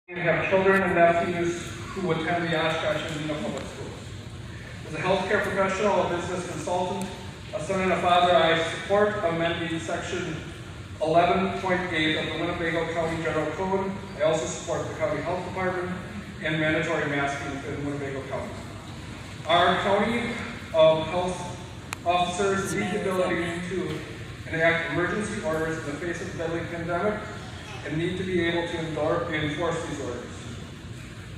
We have children and nephews who attend the Oshkosh and Lena public schools. As a healthcare professional, a business consultant, a son and a father, I support amending section 11.8 of the Winnebago County General Code. I also support the County Health Department and mandatory masking within Winnebago County. Our county health officers need the ability to enact emergency orders in the face of the deadly pandemic and need to be able to enforce these orders.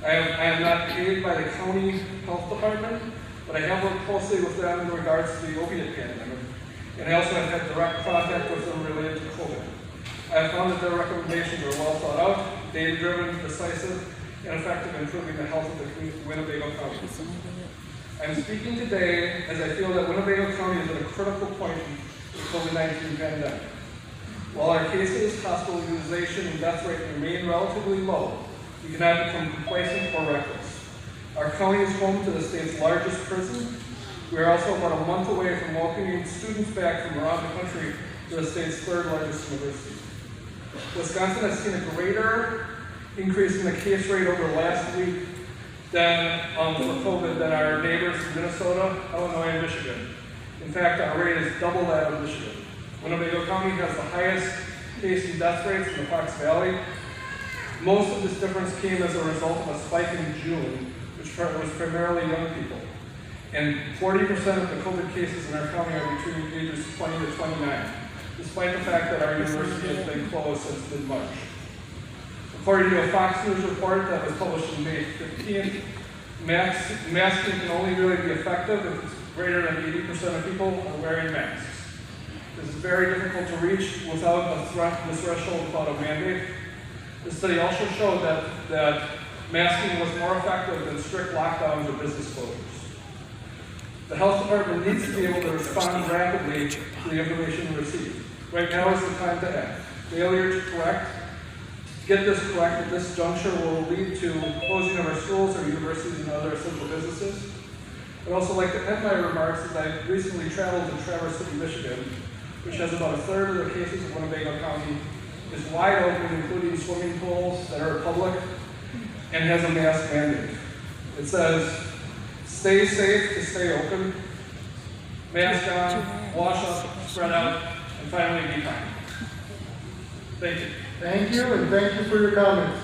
I am not paid by the county health department, but I have worked closely with them in regards to the opiate pandemic, and I also have had direct contact with them related to COVID. I have found that their recommendations are well thought out, data-driven, decisive, and effective in improving the health of the Winnebago County. I'm speaking today as I feel that Winnebago County is at a critical point in the COVID-19 pandemic. While our cases, hospitalization, and death rate remain relatively low, we cannot become complacent or reckless. Our county is home to the state's largest prison. We are also about a month away from welcoming students back from around the country to the state's third largest university. Wisconsin has seen a greater increase in the case rate over last week than for COVID than our neighbors in Minnesota, Illinois, and Michigan. In fact, our rate is double that of Michigan. Winnebago County has the highest case and death rates in the Fox Valley. Most of this difference came as a result of a spike in June, which was primarily young people. And 40% of the COVID cases in our county are between ages 20 to 29, despite the fact that our university has been closed since mid-March. According to a Fox News report that was published on May 15th, masking can only really be effective if it's greater than 80% of people are wearing masks. This is very difficult to reach without the threshold without a mandate. The study also showed that masking was more effective than strict lockdowns or business closures. The health department needs to be able to respond rapidly to the information received. Right now is the time to act. Failure to get this correct at this juncture will lead to closing of our schools, our universities, and other essential businesses. I'd also like to end my remarks as I recently traveled to Traverse City, Michigan, which has about a third of the cases of Winnebago County, is wide open, including swimming pools that are public, and has a mask mandate. It says, stay safe to stay open, mask on, wash up, spread out, and finally be kind. Thank you. Thank you, and thank you for your comments.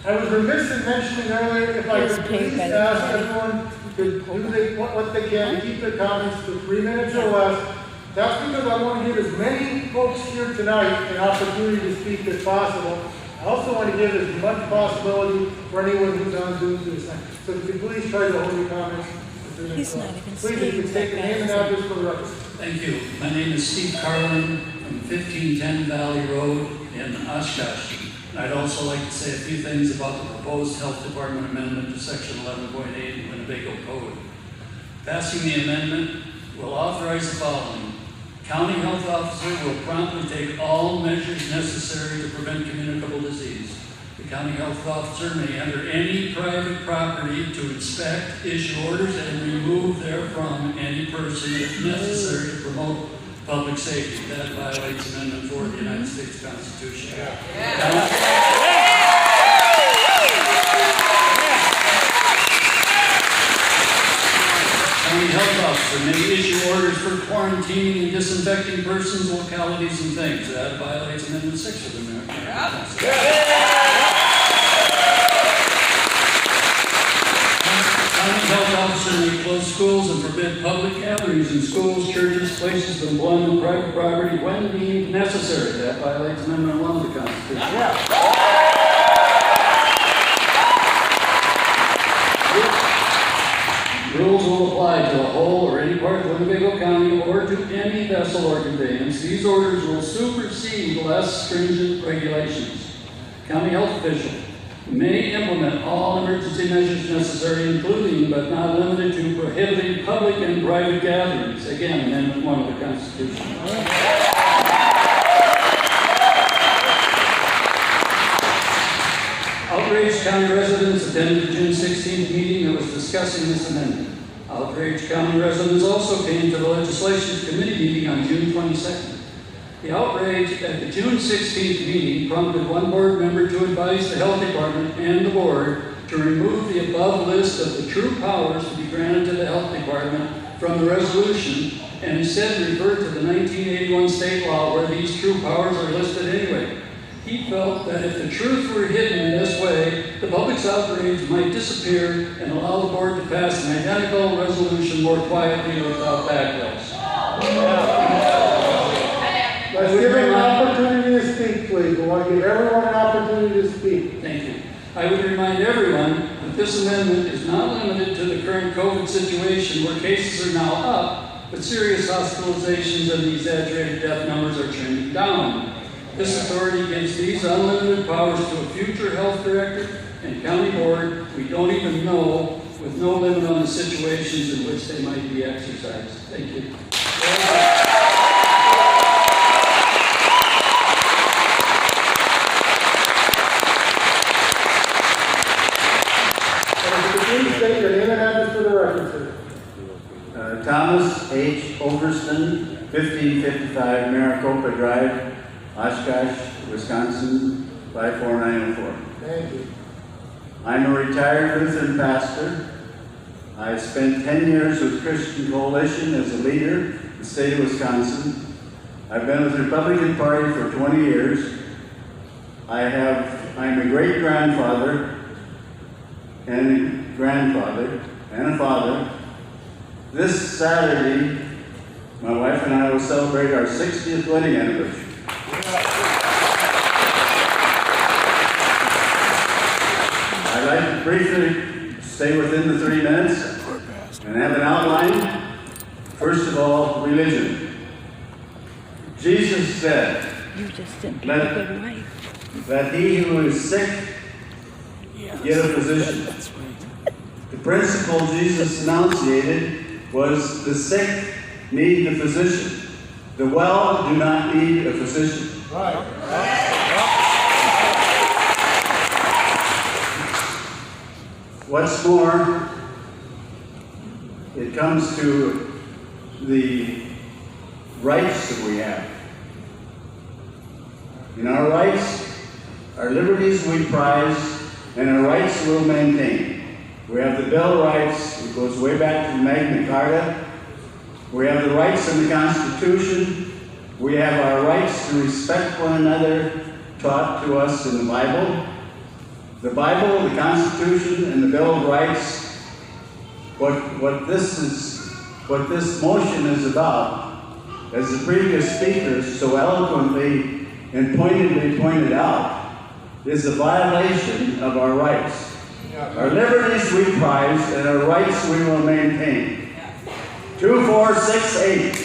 I was remiss in mentioning earlier, if I could please ask everyone to do what they can to keep their comments to 3 minutes or less. That's because I want to give as many folks here tonight an opportunity to speak as possible. I also want to give as much possibility for anyone who's on Zoom to this. So if you could please try to hold your comments for 3 minutes. Please, if you could take your name and address for the record. Thank you. My name is Steve Carlin from 1510 Valley Road in Oshkosh. I'd also like to say a few things about the proposed Health Department amendment to Section 11.8 in Winnebago Code. Passing the amendment will authorize the following. County health officer will promptly take all measures necessary to prevent communicable disease. The county health officer may enter any private property to inspect, issue orders, and remove therefrom any person if necessary to promote public safety. That violates Amendment 4 of the United States Constitution. County health officer may issue orders for quarantining and disinfecting persons, localities, and things. That violates Amendment 6 of the American Constitution. County health officer may close schools and forbid public gatherings in schools, churches, places of employment, private property when deemed necessary. That violates Amendment 1 of the Constitution. Rules will apply to a whole or any part of Winnebago County or to any vessel or conveyance. These orders will supersede less stringent regulations. County health official may implement all emergency measures necessary, including but not limited to prohibiting public and private gatherings. Again, Amendment 1 of the Constitution. Outraged County residents attended the June 16th meeting that was discussing this amendment. Outraged County residents also came to the Legislation Committee meeting on June 22nd. The outrage at the June 16th meeting prompted one board member to advise the health department and the board to remove the above list of the true powers to be granted to the health department from the resolution and instead revert to the 1981 state law where these true powers are listed anyway. He felt that if the truth were hidden in this way, the public's outrage might disappear and allow the board to pass an identical resolution more quietly without backlash. Let's give him an opportunity to speak, please. We want to give everyone an opportunity to speak. Thank you. I would remind everyone that this amendment is not limited to the current COVID situation where cases are now up, but serious hospitalizations and exaggerated death numbers are trending down. This authority gives these unlimited powers to a future health director and county board we don't even know, with no limit on the situations in which they might be exercised. Thank you. Please state your name and address for the record, sir. Thomas H. Overston, 1555 Maricopa Drive, Oshkosh, Wisconsin, 54904. Thank you. I'm a retired Lutheran pastor. I spent 10 years with Christian Coalition as a leader in the state of Wisconsin. I've been with the Republican Party for 20 years. I'm a great-grandfather and a father. This Saturday, my wife and I will celebrate our 60th wedding anniversary. I'd like to briefly stay within the 3 minutes and have an outline. First of all, religion. Jesus said, You just didn't pick a good wife. that he who is sick get a physician. The principle Jesus enunciated was the sick need the physician. The well do not need a physician. What's more, it comes to the rights that we have. In our rights, our liberties we prize, and our rights we'll maintain. We have the Bill of Rights, it goes way back to Magna Carta. We have the rights in the Constitution. We have our rights to respect one another taught to us in the Bible. The Bible, the Constitution, and the Bill of Rights, what this motion is about, as the previous speakers so eloquently and pointedly pointed out, is a violation of our rights. Our liberties we prize and our rights we will maintain. 2, 4, 6, 8.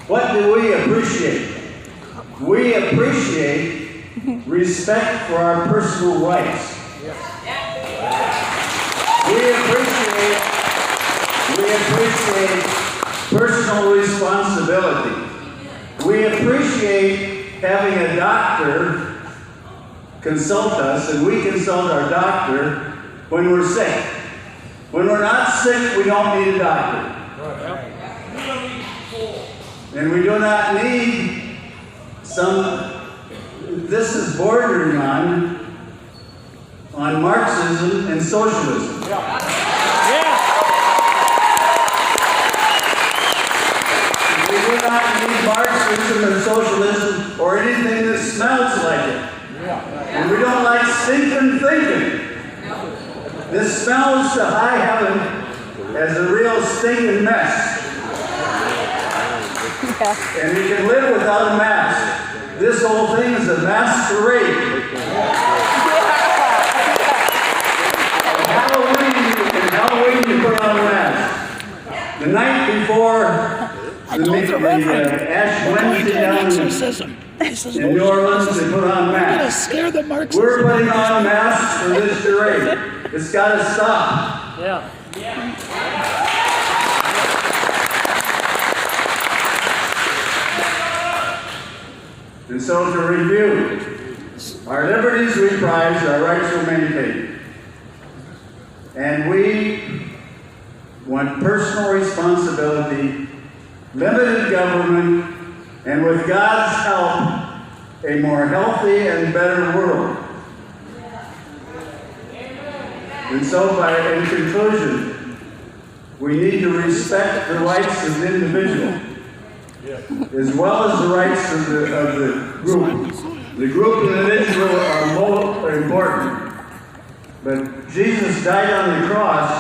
What do we appreciate? We appreciate respect for our personal rights. We appreciate personal responsibility. We appreciate having a doctor consult us, and we consult our doctor when we're sick. When we're not sick, we don't need a doctor. And we do not need this is bordering on Marxism and socialism. We do not need Marxism and socialism or anything that smells like it. And we don't like stinking thinking. This smells to high heaven as a real stinking mess. And you can live without a mask. This whole thing is a masquerade. Halloween you put on a mask. The night before Ash Wednesday down in New Orleans, they put on masks. We're putting on masks for this charade. It's got to stop. And so to review, our liberties we prize, our rights we maintain. And we want personal responsibility, limited government, and with God's help, a more healthy and better world. And so, in conclusion, we need to respect the rights of the individual, as well as the rights of the group. The group and the individual are more important. But Jesus died on the cross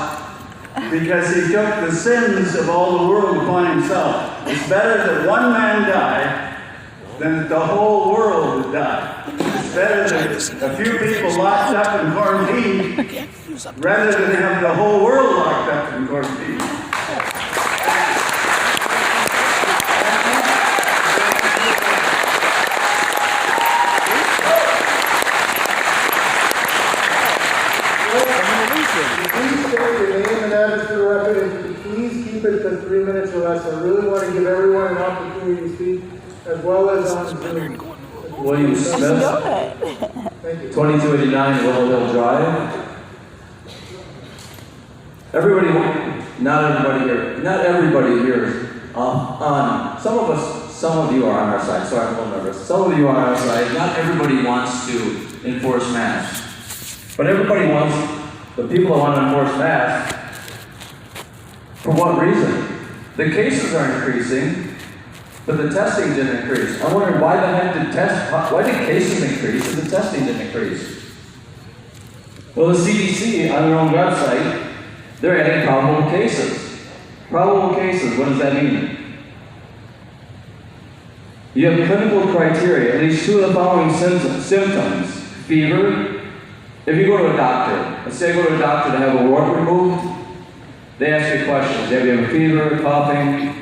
because he took the sins of all the world upon himself. It's better that one man die than that the whole world would die. It's better that a few people locked up in quarantine rather than have the whole world locked up in quarantine. Please state your name and address for the record, and please keep it to 3 minutes or less. I really want to give everyone an opportunity to speak, as well as on Zoom. William Smith, Thank you. 2289 Willow Hill Drive. Not everybody here is on, some of you are on our side, sorry I'm a little nervous. Some of you are on our side, not everybody wants to enforce masks. But everybody wants, the people that want to enforce masks, for what reason? The cases are increasing, but the testing didn't increase. I'm wondering why the heck why did cases increase and the testing didn't increase? Well, the CDC on their own website, they're adding probable cases. Probable cases, what does that mean? You have clinical criteria, at least 2 of the following symptoms. Fever. If you go to a doctor, let's say I go to a doctor to have a wart removed, they ask you questions. Do you have a fever, coughing?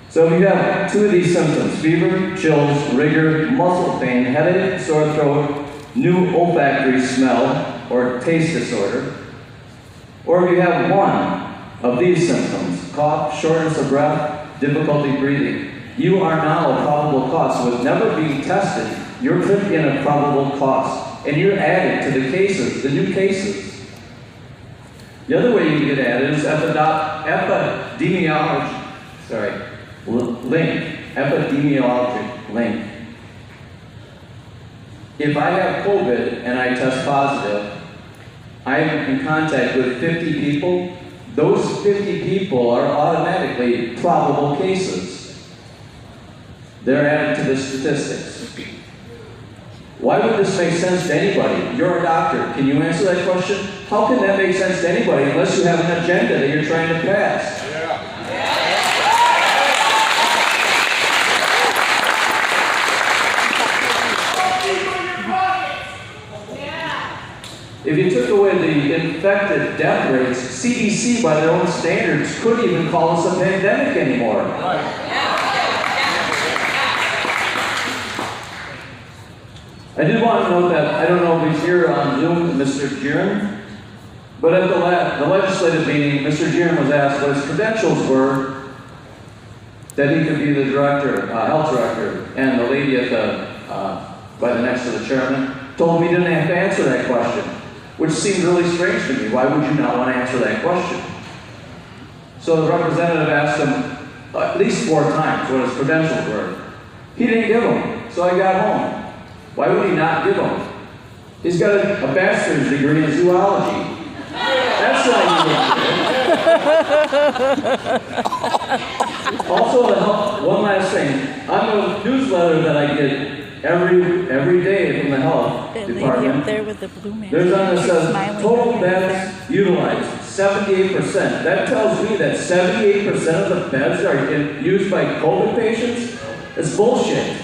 So if you have 2 of these symptoms, fever, chills, rigor, muscle pain, headache, sore throat, new olfactory smell, or taste disorder, or if you have 1 of these symptoms, cough, shortness of breath, difficulty breathing, you are now a probable cause. So with never being tested, you're put in a probable cause. And you're added to the cases, the new cases. The other way you can get added is epidemiology link. If I have COVID and I test positive, I'm in contact with 50 people, those 50 people are automatically probable cases. They're added to the statistics. Why would this make sense to anybody? You're a doctor. Can you answer that question? How can that make sense to anybody unless you have an agenda that you're trying to pass? If you took away the infected death rates, CDC, by their own standards, couldn't even call us a pandemic anymore. I did want to note that, I don't know if he's here on Zoom, Mr. Jiren, but at the legislative meeting, Mr. Jiren was asked what his credentials were that he could be the director, health director, and the lady at by the next to the chairman told me he didn't have to answer that question, which seemed really strange to me. Why would you not want to answer that question? So the representative asked him at least 4 times what his credentials were. He didn't give them, so I got home. Why would he not give them? He's got a bachelor's degree in zoology. That's not Also, one last thing. On the newsletter that I get every day from the health department, up there with the blue man. there's on that says total beds utilized 78%. That tells me that 78% of the beds are used by COVID patients. It's bullshit.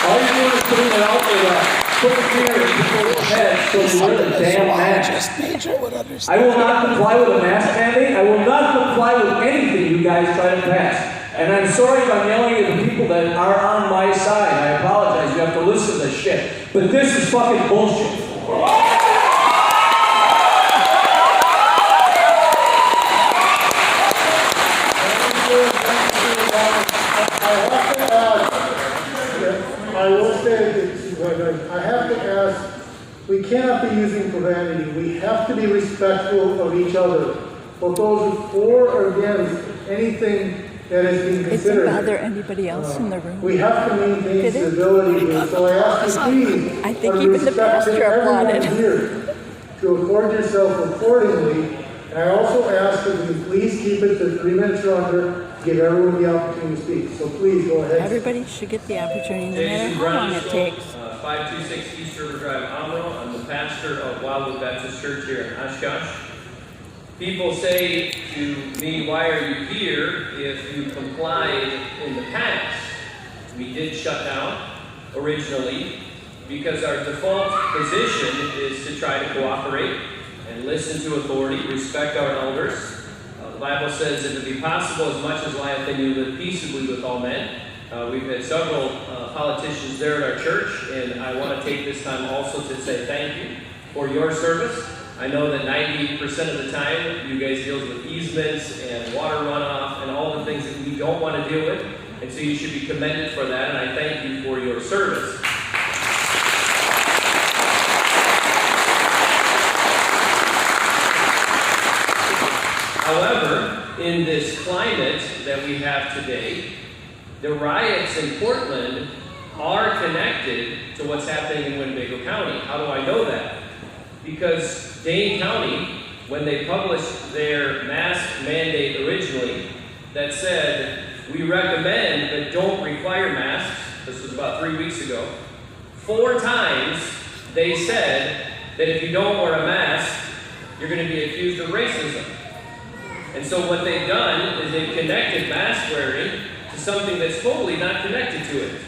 All you're doing is putting it out there, put the fear in people's heads so they wear the damn mask. I will not comply with a mask mandate. I will not comply with anything you guys try to pass. And I'm sorry if I'm yelling at the people that are on my side. I apologize. You have to listen to this shit. But this is fucking bullshit. I will say, I have to ask, we cannot be using profanity. We have to be respectful of each other. What goes for or against anything that is being It considered. doesn't bother anybody else in the room. We have to maintain Did it? civility here, so I ask you please, I think out of even the respect to pastor everyone applauded. here, to accord yourself accordingly. And I also ask that you please keep it to 3 minutes or under, to give everyone the opportunity to speak. So please, go ahead. Everybody should get the opportunity, no matter Jason how long it Brunstone, takes. 526 East River Drive, Amro. I'm the pastor of Wildwood Baptist Church here in Oshkosh. People say to me, why are you here if you complied in the past? We did shut down originally because our default position is to try to cooperate and listen to authority, respect our elders. The Bible says, if it be possible, as much as lieth in you, live peaceably with all men. We've had several politicians there at our church, and I want to take this time also to say thank you for your service. I know that 90% of the time you guys deal with easements and water runoff and all the things that we don't want to deal with, and so you should be commended for that, and I thank you for your service. However, in this climate that we have today, the riots in Portland are connected to what's happening in Winnebago County. How do I know that? Because Dane County, when they published their mask mandate originally, that said, we recommend but don't require masks, this was about 3 weeks ago, 4 times they said that if you don't wear a mask, you're going to be accused of racism. And so what they've done is they've connected mask wearing to something that's totally not connected to it.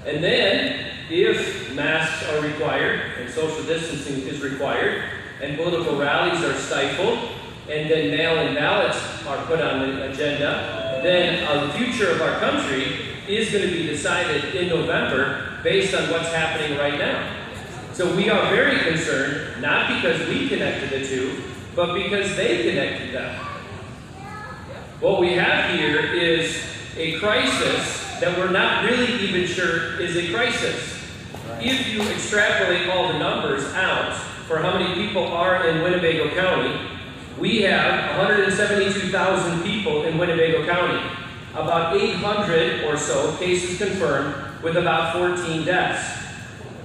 And then, if masks are required, and social distancing is required, and political rallies are stifled, and then mail-in ballots are put on the agenda, then the future of our country is going to be decided in November based on what's happening right now. So we are very concerned, not because we connected the two, but because they connected them. What we have here is a crisis that we're not really even sure is a crisis. If you extrapolate all the numbers out for how many people are in Winnebago County, we have 172,000 people in Winnebago County. About 800 or so cases confirmed with about 14 deaths.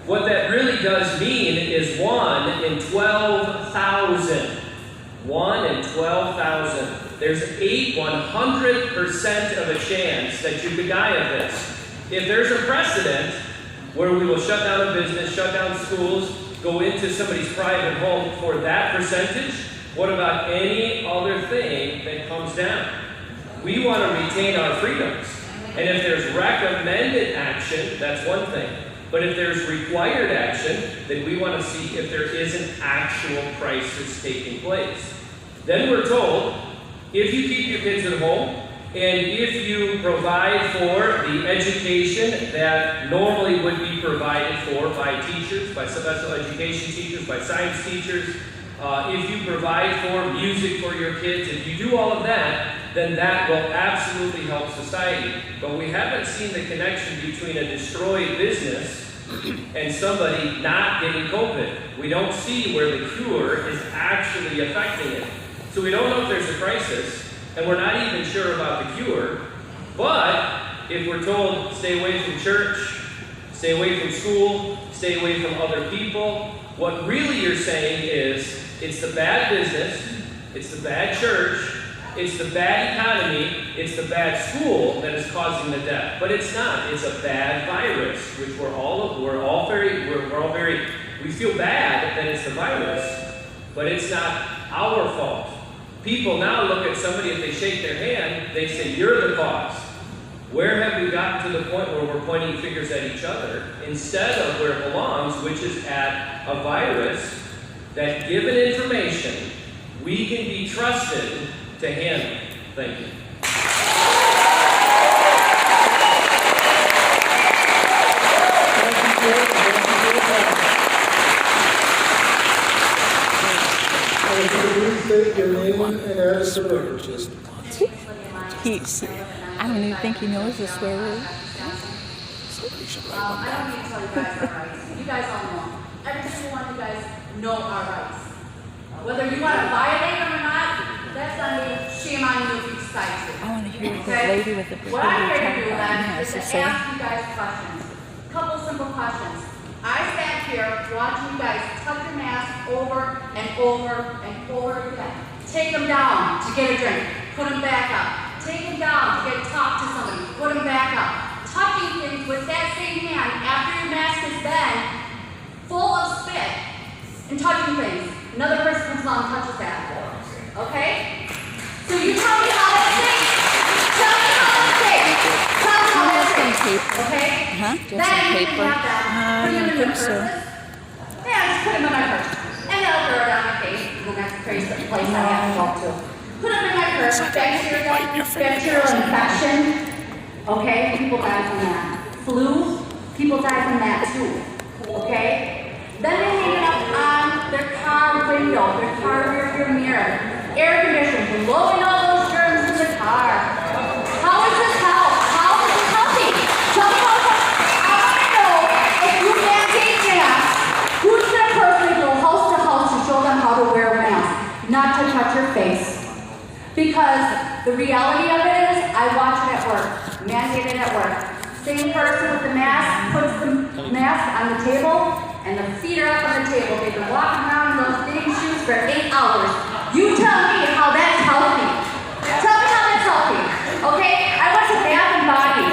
What that really does mean is 1 in 12,000. 1 in 12,000. There's 100% of a chance that you could die of this. If there's a precedent where we will shut down a business, shut down schools, go into somebody's private home for that percentage, what about any other thing that comes down? We want to retain our freedoms. And if there's recommended action, that's one thing. But if there's required action, then we want to see if there is an actual crisis taking place. Then we're told, if you keep your kids at home, and if you provide for the education that normally would be provided for by teachers, by special education teachers, by science teachers, if you provide for music for your kids, if you do all of that, then that will absolutely help society. But we haven't seen the connection between a destroyed business and somebody not getting COVID. We don't see where the cure is actually affecting it. So we don't know if there's a crisis, and we're not even sure about the cure. But if we're told, stay away from church, stay away from school, stay away from other people, what really you're saying is, it's the bad business, it's the bad church, it's the bad economy, it's the bad school that is causing the death. But it's not. It's a bad virus, which we feel bad that it's the virus, but it's not our fault. People now look at somebody, if they shake their hand, they say, you're the cause. Where have we gotten to the point where we're pointing fingers at each other instead of where it belongs, which is at a virus that, given information, we can be trusted to handle? Thank you. Please state your name and address for the record. I don't even think he knows the swear word. I don't need to tell you guys our rights. You guys all know. Every single one of you guys know our rights. Whether you want to violate them or not, that's on you. Shame on you if you decide to. I want to hear what the Okay? lady with the big What I'm baby here to do top then on has is to to say. ask you guys questions. Couple simple questions. I sat here watching you guys tuck your mask over and over and over again. Take them down to get a drink. Put them back up. Take them down to get talk to somebody. Put them back up. Tucking things with that same hand after your mask has been full of spit and touching things. Another person comes along and touches that. Okay? So you tell me how that's safe. Tell me how that's safe. Tell me how that's Some safe. paper. Okay? Huh? Do you Then have some you paper? can have that. I Put them don't in your think so. purses. Yeah, just put them in my purse. And then I'll throw it on my face in the next place I have to go to. Put them in my purse. Bacterial infection. Okay? People die from that. Flu. People die from that too. Okay? Then they hang it up on their car window, their car rear mirror. Air conditioning, blowing all those germs in the car. How is this health? How is this healthy? Tell me how I want to know if you mandate masks, who's the person who go house to house to show them how to wear a mask, not to touch your face? Because the reality of it is, I watch it at work, mandated at work. Same person with the mask puts the mask on the table, and the feet are up on the table. They've been walking around in those big shoes for 8 hours. You tell me how that's healthy. Tell me how that's healthy. Okay? I went to Bath and Body.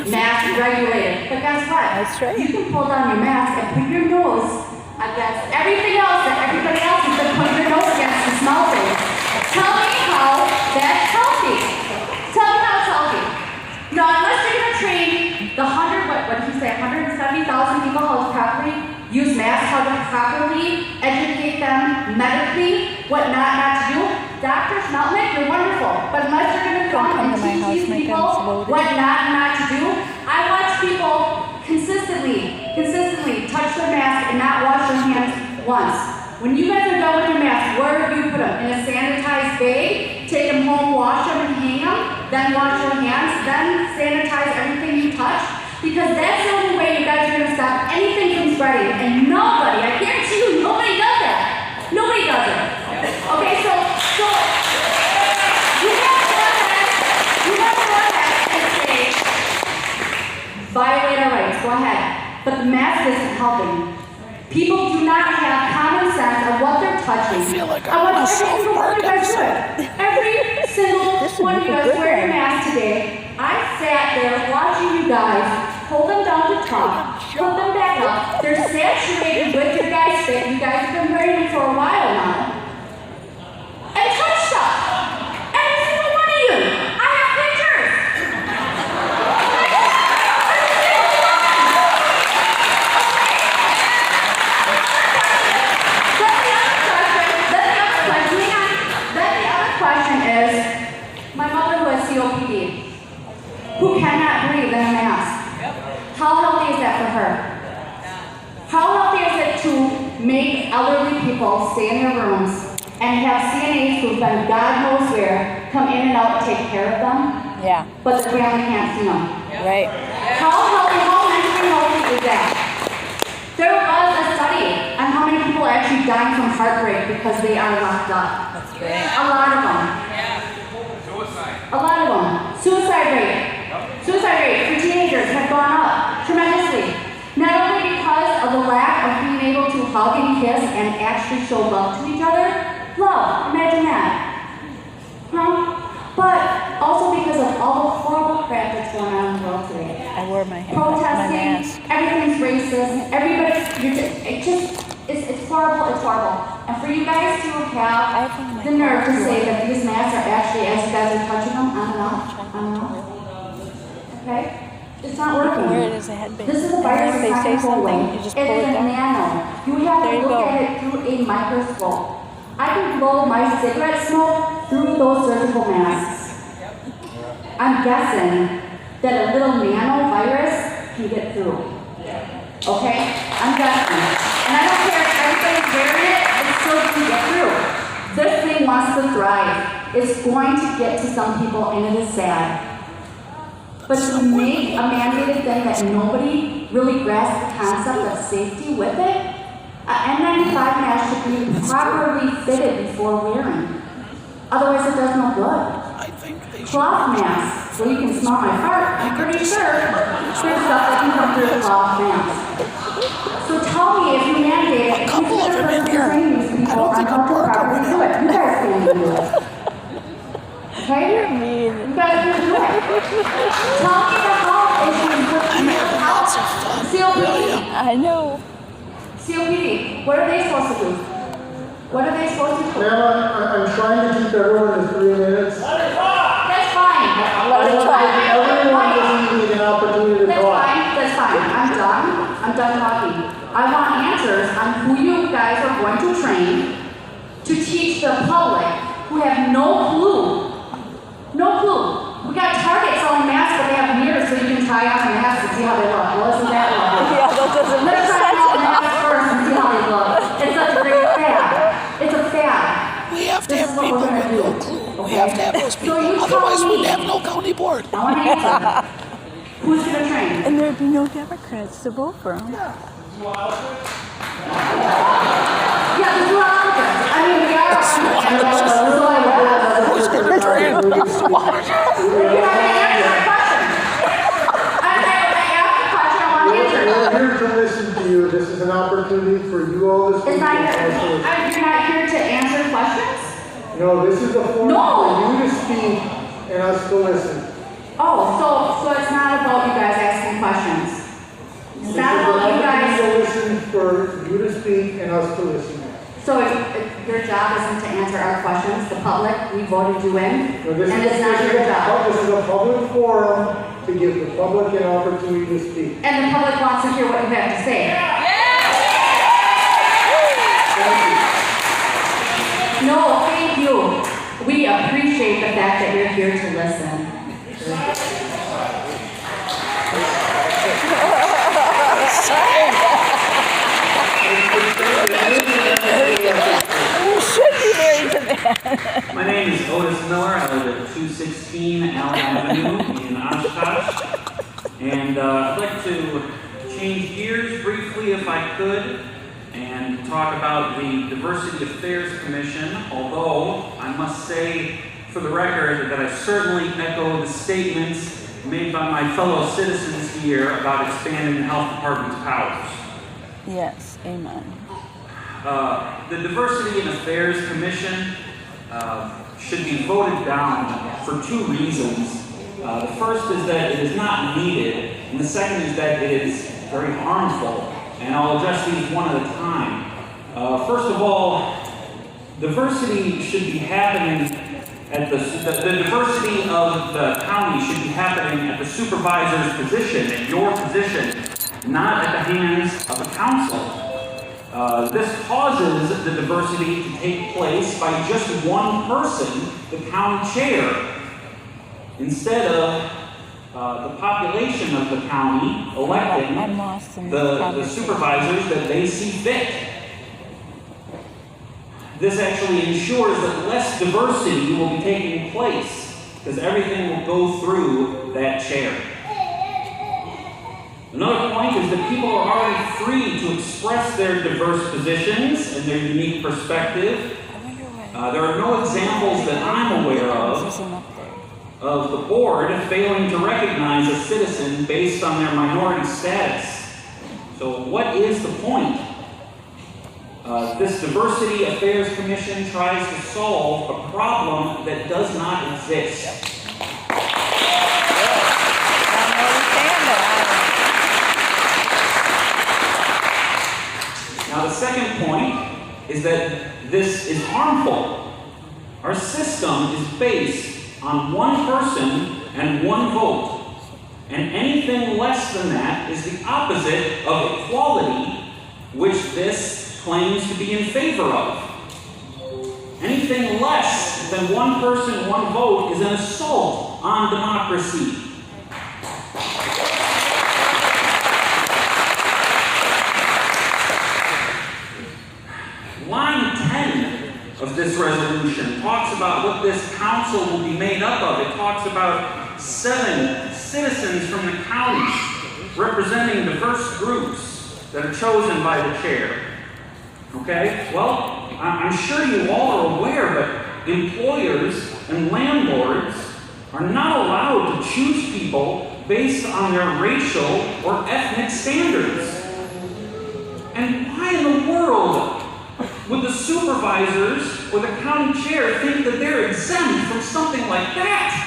Mask regulated. But guess what? That's right. You can pull down your mask and put your nose against everything else that everybody else has been putting their nose against and smell things. Tell me how that's healthy. Tell me how it's healthy. No, unless you're going to train the 170,000 people how to properly use masks, how to properly educate them medically, what not to do. Dr. Schmeltnick, you're wonderful. But unless you're going to come Come and to my teach house, these my people guns loaded. what not to do, I watch people consistently touch their mask and not wash their hands once. When you guys are done with your mask, where do you put them? In a sanitized bag? Take them home, wash them and hang them? Then wash your hands? Then sanitize everything you touch? Because that's the only way you guys are going to stop anything from spreading. And nobody, I guarantee you, nobody does that. Nobody does it. Okay, so you have to run that and say, violate our rights, go ahead. But the mask isn't helping. People do not have common sense of what they're touching. I want every single one of you guys to do it. Every single one of you guys wearing a mask today. I sat there watching you guys pull them down to top, put them back up. They're saturated with your guys' spit. You guys have been wearing them for a while now. And touch stuff. Every single one of you. I have pictures. Then the other question is, my mother who has COPD, who cannot breathe in a mask. How healthy is that for her? How healthy is it to make elderly people stay in their rooms and have CNAs who've been God knows where come in and out to take care of them, Yeah. but the family can't see them? Right. How healthy, how mentally healthy is that? There was a study on how many people are actually dying from heartbreak because they are locked up. That's great. A lot of them. A lot of them. Suicide rate for teenagers have gone up tremendously. Not only because of the lack of being able to hug and kiss and actually show love to each other. Love, imagine that. But also because of all the horrible crap that's going on in the world today. I wore my Protesting, mask. everything's racist, it's horrible. And for you guys to have the nerve to say that these masks are actually, as you guys are touching them, on and off. Okay? It's not working. Wear it as a headband. This is a And virus if they that's say not something, controlling. you just It's pull it a down. nano. You have There to you look go. at it through a microscope. I can blow my cigarette smoke through those surgical masks. I'm guessing that a little nanovirus can get through. Okay? I'm guessing. And I don't care if everybody's wearing it, it's still going to get through. This thing wants to thrive. It's going to get to some people, and it is sad. But to make a mandated thing that nobody really grasps the concept of safety with it, an N95 mask should be properly fitted before wearing. Otherwise, it does no good. Cloth masks, well, you can smell my fart, I'm pretty sure there's stuff that can come through a cloth mask. So tell me if you mandate it, who's going to train these people on how to properly do it? You guys can't do it. Okay? You guys can do it. Tell me the health issues with health. COPD. I know. COPD, what are they supposed to do? What are they supposed to do? Ma'am, I'm trying to keep everyone to 3 minutes. That's fine. Everyone doesn't need an opportunity to That's talk. fine, that's fine. I'm done talking. I want answers on who you guys are going to train to teach the public who have no clue. No clue. We got Target selling masks, but they have mirrors so you can try on the mask and see how they look. Well, isn't that lovely? Yeah, that doesn't make Let's try sense. on the mask first and see how they look. It's such a great fad. It's a fad. We have to This have is what people we're gonna with no do. clue. We Okay? have to have those So people. you tell Otherwise, me. we'd have no county board. I want to answer. Who's going to train? And there'd be no Democrats to vote for him. Yeah, the two outfits. I mean, we are. Who's going to train? Can I answer my question? I asked the question, I want to We're answer. here to listen to you. This is an opportunity for you all to speak. It's not and here, also- you're not here to answer questions? No, this is a forum No. for you to speak and us to listen. Oh, so it's not about you guys asking questions? It's This is not an about you opportunity guys, to listen for you to speak and us to listen. so your job isn't to answer our questions, the public, we voted you in, No, this and is- it's not your job. This is a public forum to give the public an opportunity to speak. And the public wants to hear what you have to say. No, thank you. We appreciate the fact that you're here to listen. You should be very demanding. My name is Otis Miller. I live at 216 Allen Avenue in Oshkosh. And I'd like to change gears briefly, if I could, and talk about the Diversity Affairs Commission, although I must say for the record that I certainly echo the statements made by my fellow citizens here about expanding the health department's powers. Yes, amen. The Diversity and Affairs Commission should be voted down for two reasons. The first is that it is not needed, and the second is that it is very harmful. And I'll address these one at a time. First of all, diversity should be happening at the diversity of the county should be happening at the supervisor's position, at your position, not at the hands of a council. This causes the diversity to take place by just one person, the county chair, instead of the population of the county electing I'm lost in the supervisors that they see fit. This actually ensures that less diversity will be taking place because everything will go through that chair. Another point is that people are already free to express their diverse positions and their unique perspective. There are no examples that I'm aware of the board failing to recognize a citizen based on their minority status. So what is the point? This Diversity Affairs Commission tries to solve a problem that does not exist. Now the second point is that this is harmful. Our system is based on one person and one vote. And anything less than that is the opposite of equality, which this claims to be in favor of. Anything less than one person, one vote is an assault on democracy. Line 10 of this resolution talks about what this council will be made up of. It talks about 7 citizens from the county representing diverse groups that are chosen by the chair. Okay? Well, I'm sure you all are aware, but employers and landlords are not allowed to choose people based on their racial or ethnic standards. And why in the world would the supervisors or the county chair think that they're exempt from something like that?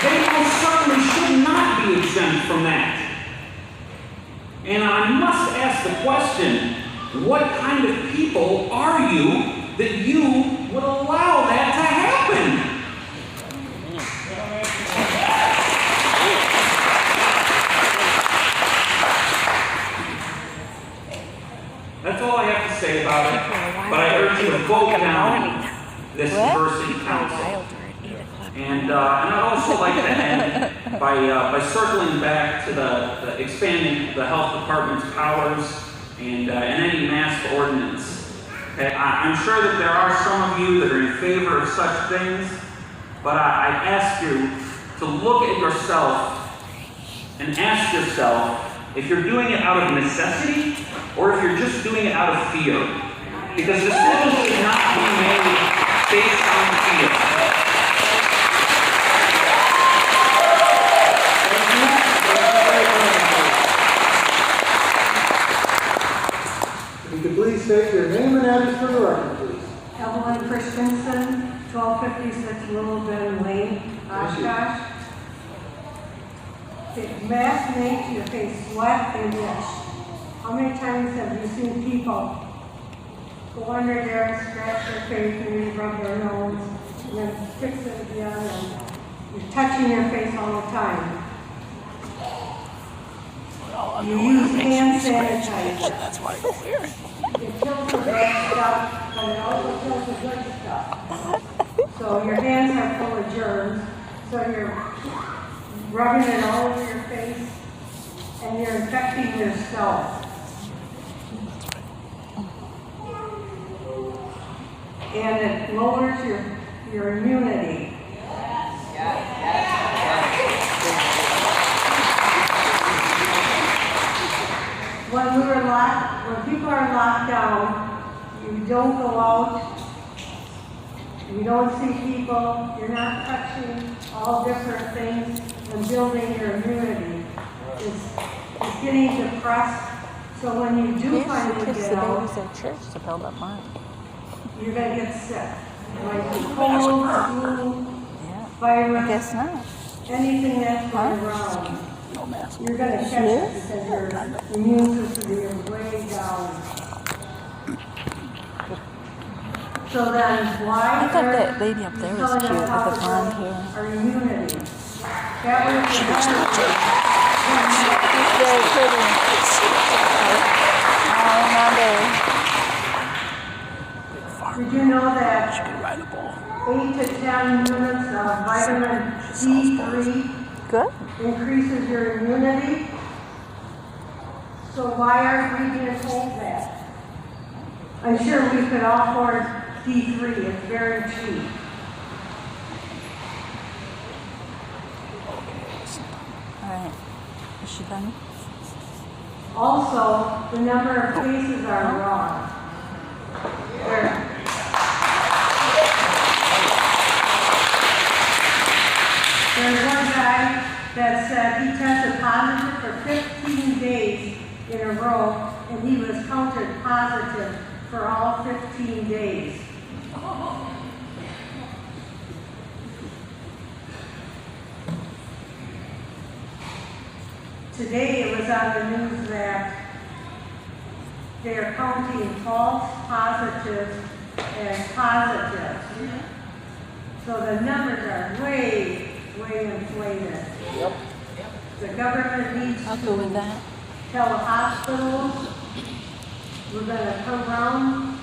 They most certainly should not be exempt from that. And I must ask the question, what kind of people are you that you would allow that to happen? That's all I have to say about it, but I urge you to vote down this diversity council. And I'd also like to end by circling back to the expanding the health department's powers and any mask ordinance. Okay, I'm sure that there are some of you that are in favor of such things, but I ask you to look at yourself and ask yourself if you're doing it out of necessity or if you're just doing it out of fear. Because decisions should not be made based on fear. If you could please state your name and address for the record, please. Evelyn Christensen, 1256 Little Bend Lane, Oshkosh. Masks make your face sweat and itch. How many times have you seen people go under there and scratch their face and then rub their nose and then fix it again and you're touching your face all the time? You use hand sanitizer. That's why I go here. It kills the bad stuff, but it also kills the good stuff. So your hands are full of germs, so you're rubbing it all over your face, and you're infecting yourself. And it lowers your immunity. When people are locked down, you don't go out, you don't see people, you're not touching all different things and building your immunity. It's getting depressed, so when you do finally get out, at church to build up mine. you're going to get sick. It might be cold, flu, virus, I guess not. anything that's going around. No mask. You're going to catch it because your immune system is way down. So then, why I thought that lady up there was cute with the blonde hair. Our immunity. That was She looks like Jay. She's very pretty. I remember. Did you know that She can ride a bull. 8 to 10 units of vitamin D3 Good. increases your immunity? So why aren't we being told that? I'm sure we could all afford D3, it's very cheap. Alright. Is she done? Also, the number of cases are wrong. There's one guy that said he tested positive for 15 days in a row, and he was counted positive for all 15 days. Today it was on the news that they are counting false positives as positives. So the numbers are way inflated. Yep. The government needs I'll go with that. tell the hospitals, we're gonna come around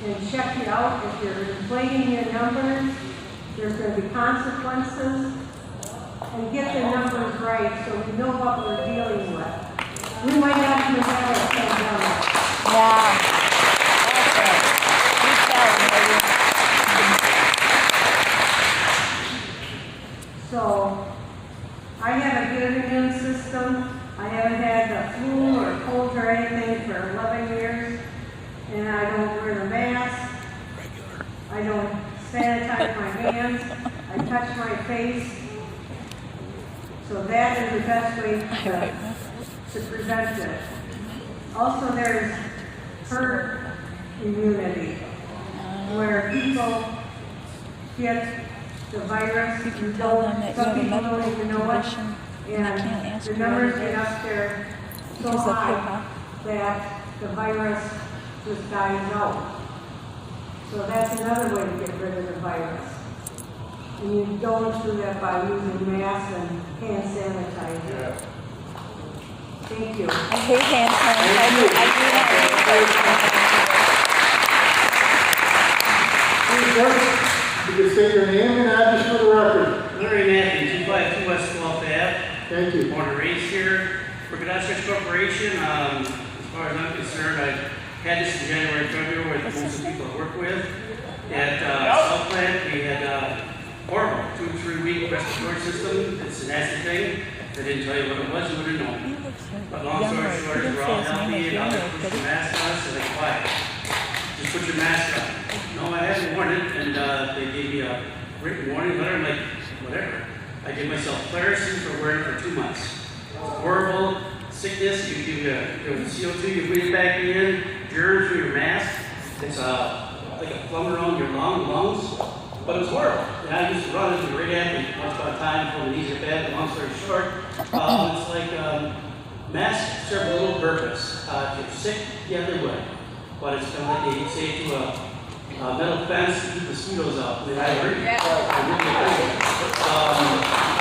and check you out. If you're inflating your numbers, there's gonna be consequences. And get the numbers right so we know what we're dealing with. We might not even have a pandemic. Yeah. Okay. Keep going, baby. So, I have a good immune system. I haven't had the flu or cold or anything for 11 years. And I don't wear the their face. So that is the best way to prevent it. Also, there's herd immunity, where people get the virus, You can tell them that you some have a people medical don't even know it, condition and they can't and ask the you what numbers it get is up there so because of high that the virus just dies out. So that's another way to get rid of the virus. And you don't do that by using masks and hand sanitizer. Thank you. I hate hand sanitizer. I do not like Please, sir, you can say your name and address for the record. Larry Matthews, 252 West 12th Ave. Thank you. Born and raised here. Work at Oshkosh Corporation. As far as I'm concerned, I've had this in January, February with most of the people I work with. At South Plant, we had horrible 2 to 3 week respiratory system. It's a nasty thing. If I didn't tell you what it was, you wouldn't know. But long story short, we're all healthy and others put your mask on, so they quiet. Just put your mask on. No, I haven't worn it, and they gave me a written warning letter. I'm like, whatever. I gave myself Claritin for wearing it for 2 months. It's a horrible sickness. You CO2, you breathe it back in, germs through your mask. It's like a plumber on your lungs. But it was horrible. And I used to run as a great athlete once upon a time before the knees are bad. But long story short, it's like masks serve a little purpose. If you're sick, yeah, they would. But it's kind of like they say to a metal fence to keep mosquitoes out. I agree. I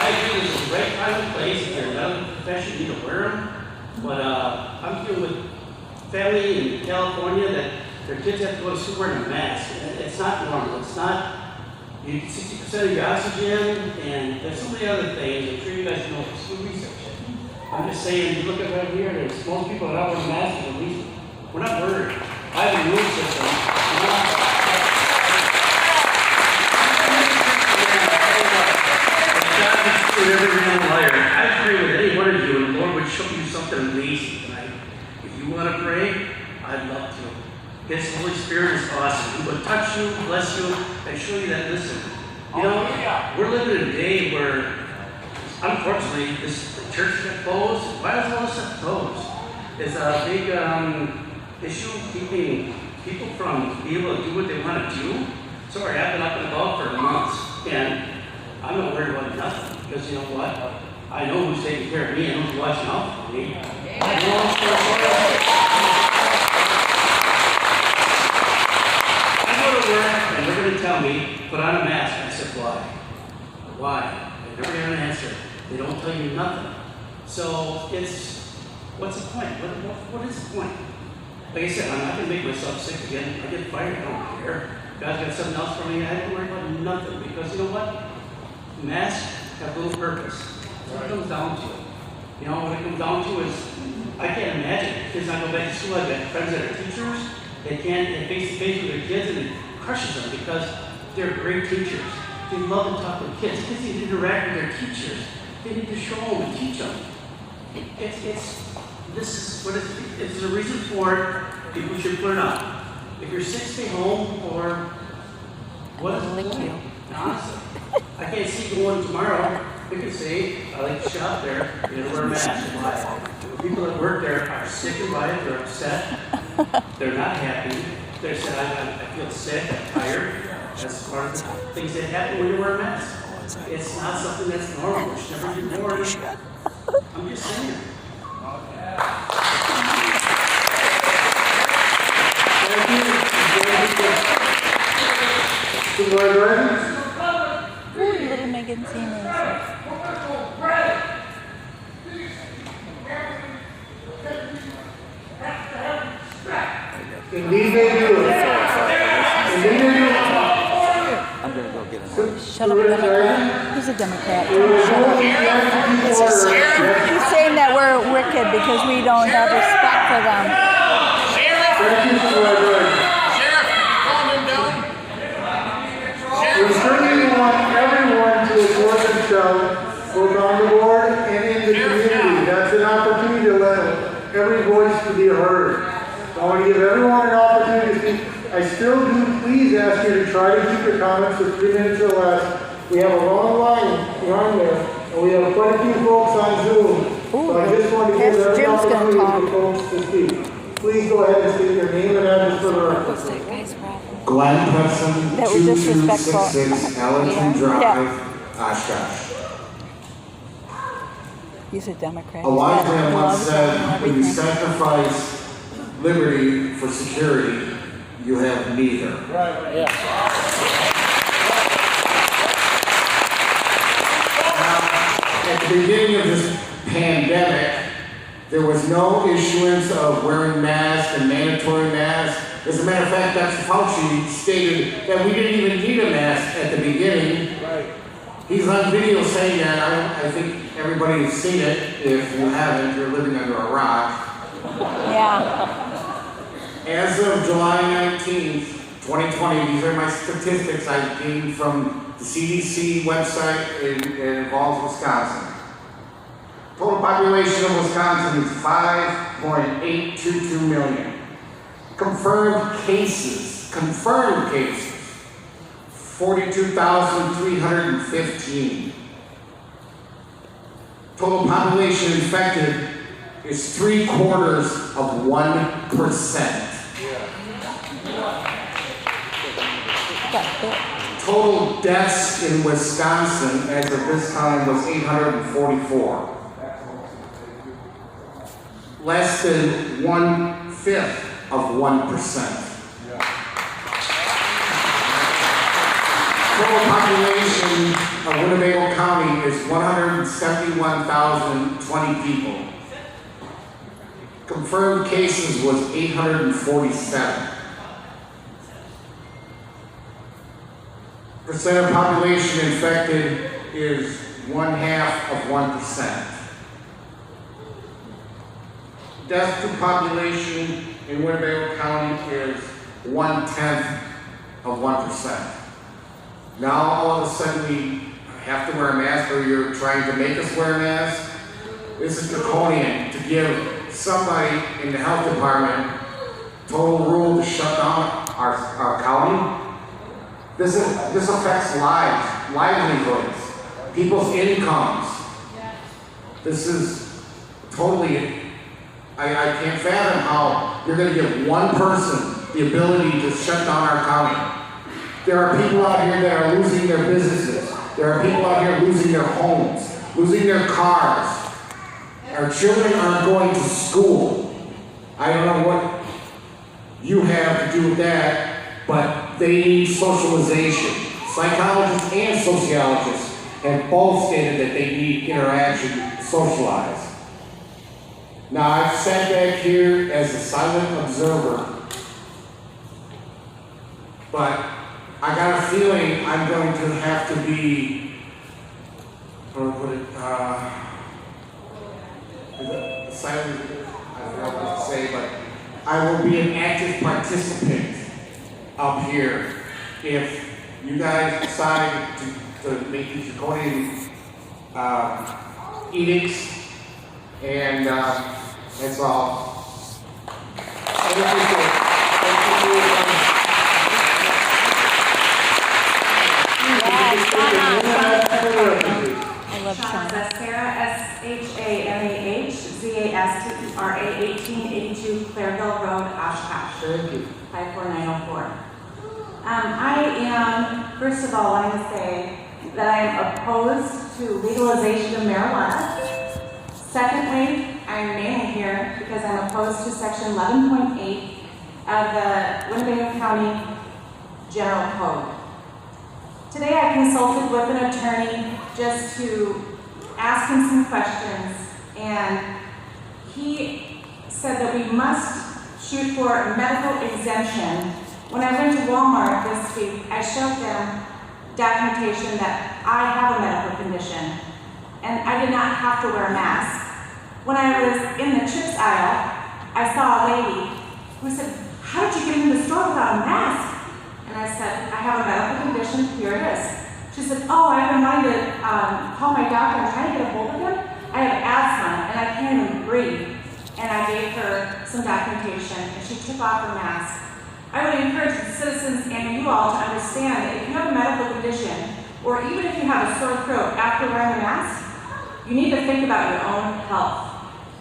agree this is the right time and place. If you're in a medical profession, you need to wear them. But I'm dealing with family in California that their kids have to go to school wearing a mask. It's not normal. It's not. You get 60% of your oxygen, and there's so many other things. I'm sure you guys know it's good research. I'm just saying, you look at right here, there's most people that are wearing masks, at least we're not worried. I have a immune system. I agree with any one of you, and the Lord would show you something amazing tonight. If you want to pray, I'd love to. His Holy Spirit is awesome. He will touch you, bless you, and show you that, listen, you know, we're living in a day where, unfortunately, the church got closed. Why is all this stuff closed? It's a big issue keeping people from being able to do what they want to do. So I've been up and about for months, and I'm not worried about nothing, because you know what? I know who's taking care of me, and who's watching out for me. And they're going to tell me, put on a mask. I said, why? Why? They never get an answer. They don't tell you nothing. So what's the point? What is the point? Like I said, I'm not going to make myself sick again. I get fired, I don't care. God's got something else for me, I have to worry about nothing. Because you know what? Masks have little purpose. That's what it comes down to. You know, what it comes down to is, I can't imagine kids not go back to school. I've got friends that are teachers. They can't get face-to-face with their kids, and it crushes them because they're great teachers. They love to talk to kids. Kids need to interact with their teachers. They need to show them and teach them. This is what it's a reason for it. People should put it on. If you're sick, stay home, or what is the point? Honestly, I can't see going tomorrow. They could say, I like to shop there, you know, wear a mask. Why? People that work there are sick and by it, they're upset, they're not happy. They're saying, I feel sick, I'm tired. That's part of the things that happen when you wear a mask. It's not something that's normal. It should never be ignored. I'm just saying. Supervisor Evans? Ooh, little Megan Seymour. Indeed they do. Indeed they do. I'm gonna go get him. Shut up, Democrat. He's a Democrat. Shut up. He's saying that we're wicked because we don't have respect for them. Thank you, Supervisor Evans. We certainly want everyone to support themselves, both on the board and in the community. That's an opportunity to let every voice to be heard. I want to give everyone an opportunity to speak. I still do please ask you to try to keep your comments to 3 minutes or less, We have a long line behind there, and we have quite a few folks on Zoom. So I just want to give Jim's every gonna opportunity for folks to speak. Please go ahead and state your name and address for the record. Glenn Hudson, That was disrespectful. 2266 Allerton Drive, Yeah. Oshkosh. He's a Democrat. A wise He man once loves said, them when you and everything. sacrifice liberty for security, you have neither. Right, yeah. At the beginning of this pandemic, there was no issuance of wearing masks and mandatory masks. As a matter of fact, Dr. Fauci stated that we didn't even need a mask at the beginning. Right. He's on video saying that. I think everybody has seen it. If you haven't, you're living under a rock. Yeah. As of July 19th, 2020, these are my statistics I gained from the CDC website. It involves Wisconsin. Total population of Wisconsin is 5.822 million. Confirmed cases, 42,315. Total population infected is 0.75%. Total deaths in Wisconsin as of this time was 844. Less than 1/5 of 1%. Total population of Winnebago County is 171,020 people. Confirmed cases was 847. Percent of population infected is 1/2 of 1%. Death to population in Winnebago County is 1/10 of 1%. Now all of a sudden we have to wear a mask, or you're trying to make us wear a mask. This is draconian to give somebody in the health department total rule to shut down our county. This affects lives, livelihoods, people's incomes. This is totally, I can't fathom how you're going to give one person the ability to shut down our county. There are people out here that are losing their businesses. There are people out here losing their homes, losing their cars. Our children aren't going to school. I don't know what you have to do with that, but they need socialization. Psychologists and sociologists have both stated that they need interaction to socialize. Now, I've sat back here as a silent observer, but I got a feeling I'm going to have to be, how do I put it, silent, I don't know what to say, but I will be an active participant up here if you guys decide to make these draconian edicts, and that's all. I love Sean. Sarah, S-H-A-N-A-H-Z-A-S-T-E-R-A, 1882 Clairville Road, Oshkosh. Thank you. 54904. I am, first of all, wanting to say that I am opposed to legalization of marijuana. Secondly, I'm mainly here because I'm opposed to section 11.8 of the Winnebago County General Code. Today I consulted with an attorney just to ask him some questions, and he said that we must shoot for a medical exemption. When I went to Walmart this week, I showed them documentation that I have a medical condition, and I did not have to wear a mask. When I was in the chips aisle, I saw a lady who said, "How did you get into the store without a mask?" And I said, "I have a medical condition, here it is." She said, "Oh, I've been wanting to call my doctor, I'm trying to get a hold of him. I have asthma and I can't even breathe." And I gave her some documentation, and she took off her mask. I would encourage the citizens and you all to understand that if you have a medical condition, or even if you have a sore throat after wearing a mask, you need to think about your own health.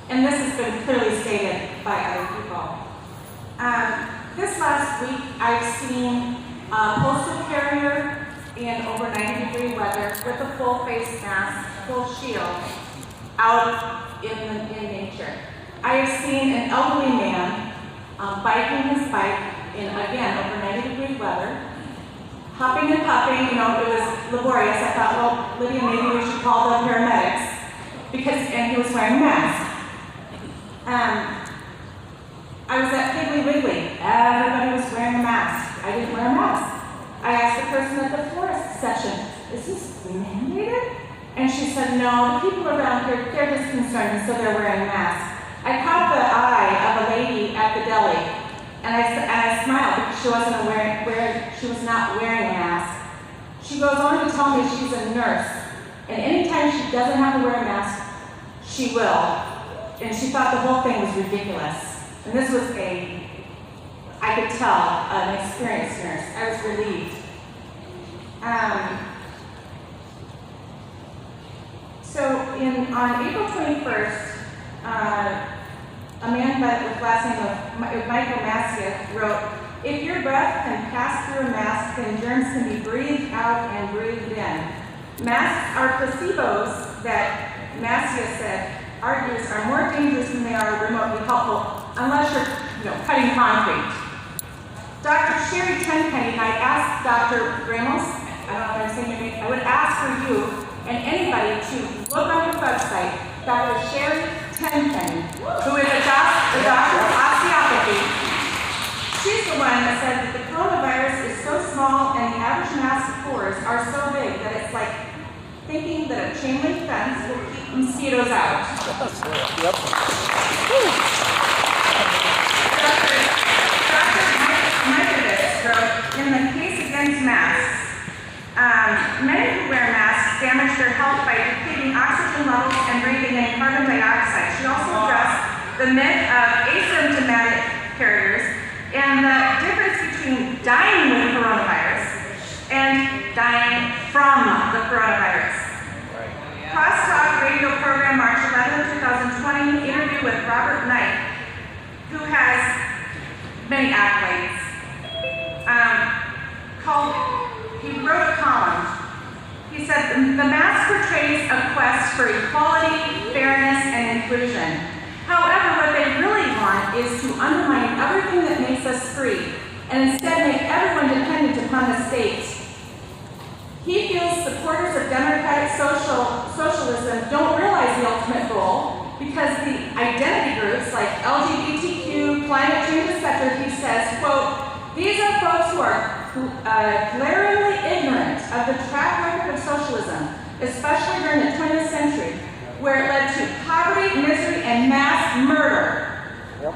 And this has been clearly stated by other people. This last week, I've seen a postal carrier in over 90-degree weather with a full face mask, full shield, out in nature. I have seen an elderly man biking his bike in, again, over 90-degree weather, huffing and puffing. You know, it was laborious. I thought, well, Lydia, maybe we should call the paramedics, and he was wearing a mask. I was at Piggly Wiggly. Everybody was wearing a mask. I didn't wear a mask. I asked the person at the florist section, is this mandated? And she said, no, the people around here, they're just concerned, so they're wearing masks. I caught the eye of a lady at the deli, and I smiled because she was not wearing a mask. She goes on to tell me she's a nurse, and anytime she doesn't have to wear a mask, she will. And she thought the whole thing was ridiculous. And this was I could tell, an experienced nurse. I was relieved. On April 21st, a man with the last name of Michael Massiah wrote, if your breath can pass through a mask, then germs can be breathed out and breathed in. Masks are placebos that Massiah said argues are more dangerous than they are remotely helpful, unless you're cutting concrete. Dr. Sherry Tenpenny, I asked Dr. Ramos, I don't know if I'm saying your name, I would ask for you and anybody to look on your website, Dr. Sherry Tenpenny, who is a doctor of osteopathy. She's the one that said that the coronavirus is so small and the average mask pores are so big that it's like thinking that a chain link fence will keep mosquitoes out. Yep. Dr. Mikovits wrote, in the case against masks, many who wear masks damage their health by depleting oxygen levels and breathing in carbon dioxide. She also addressed the myth of asymptomatic carriers and the difference between dying with coronavirus and dying from the coronavirus. Crosstalk radio program March 11, 2020, interview with Robert Knight, who has many accolades. He wrote a column. He said, the mask portrays a quest for equality, fairness, and inclusion. However, what they really want is to undermine everything that makes us free, and instead make everyone dependent upon the state. He feels supporters of democratic socialism don't realize the ultimate goal because the identity groups like LGBTQ, climate change, etc., he says, quote, these are folks who are glaringly ignorant of the track record of socialism, especially during the 20th century, where it led to poverty, misery, and mass murder. Yep.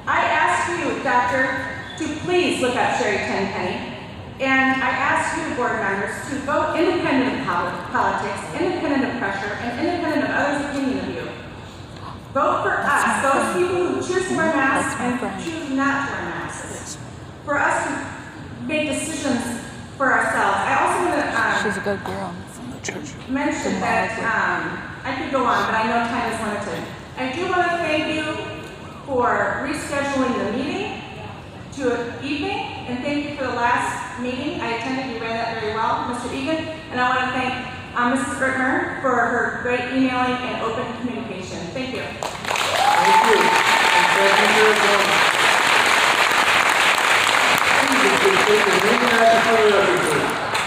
I ask you, Doctor, to please look up Sherry Tenpenny. And I ask you, board members, to vote independent of politics, independent of pressure, and independent of others' opinion of you. Vote for us, those people who choose to wear masks and choose not to wear masks. For us to make decisions for ourselves. I also want to she's a good girl. Mention that I could go on, but I know time is limited. I do want to thank you for rescheduling the meeting to an evening, and thank you for the last meeting. I attended, you ran that very well, Mr. Egan, and I want to thank Mrs. Gertner for her great emailing and open communication. Thank you. Thank you. And thank you for your comments.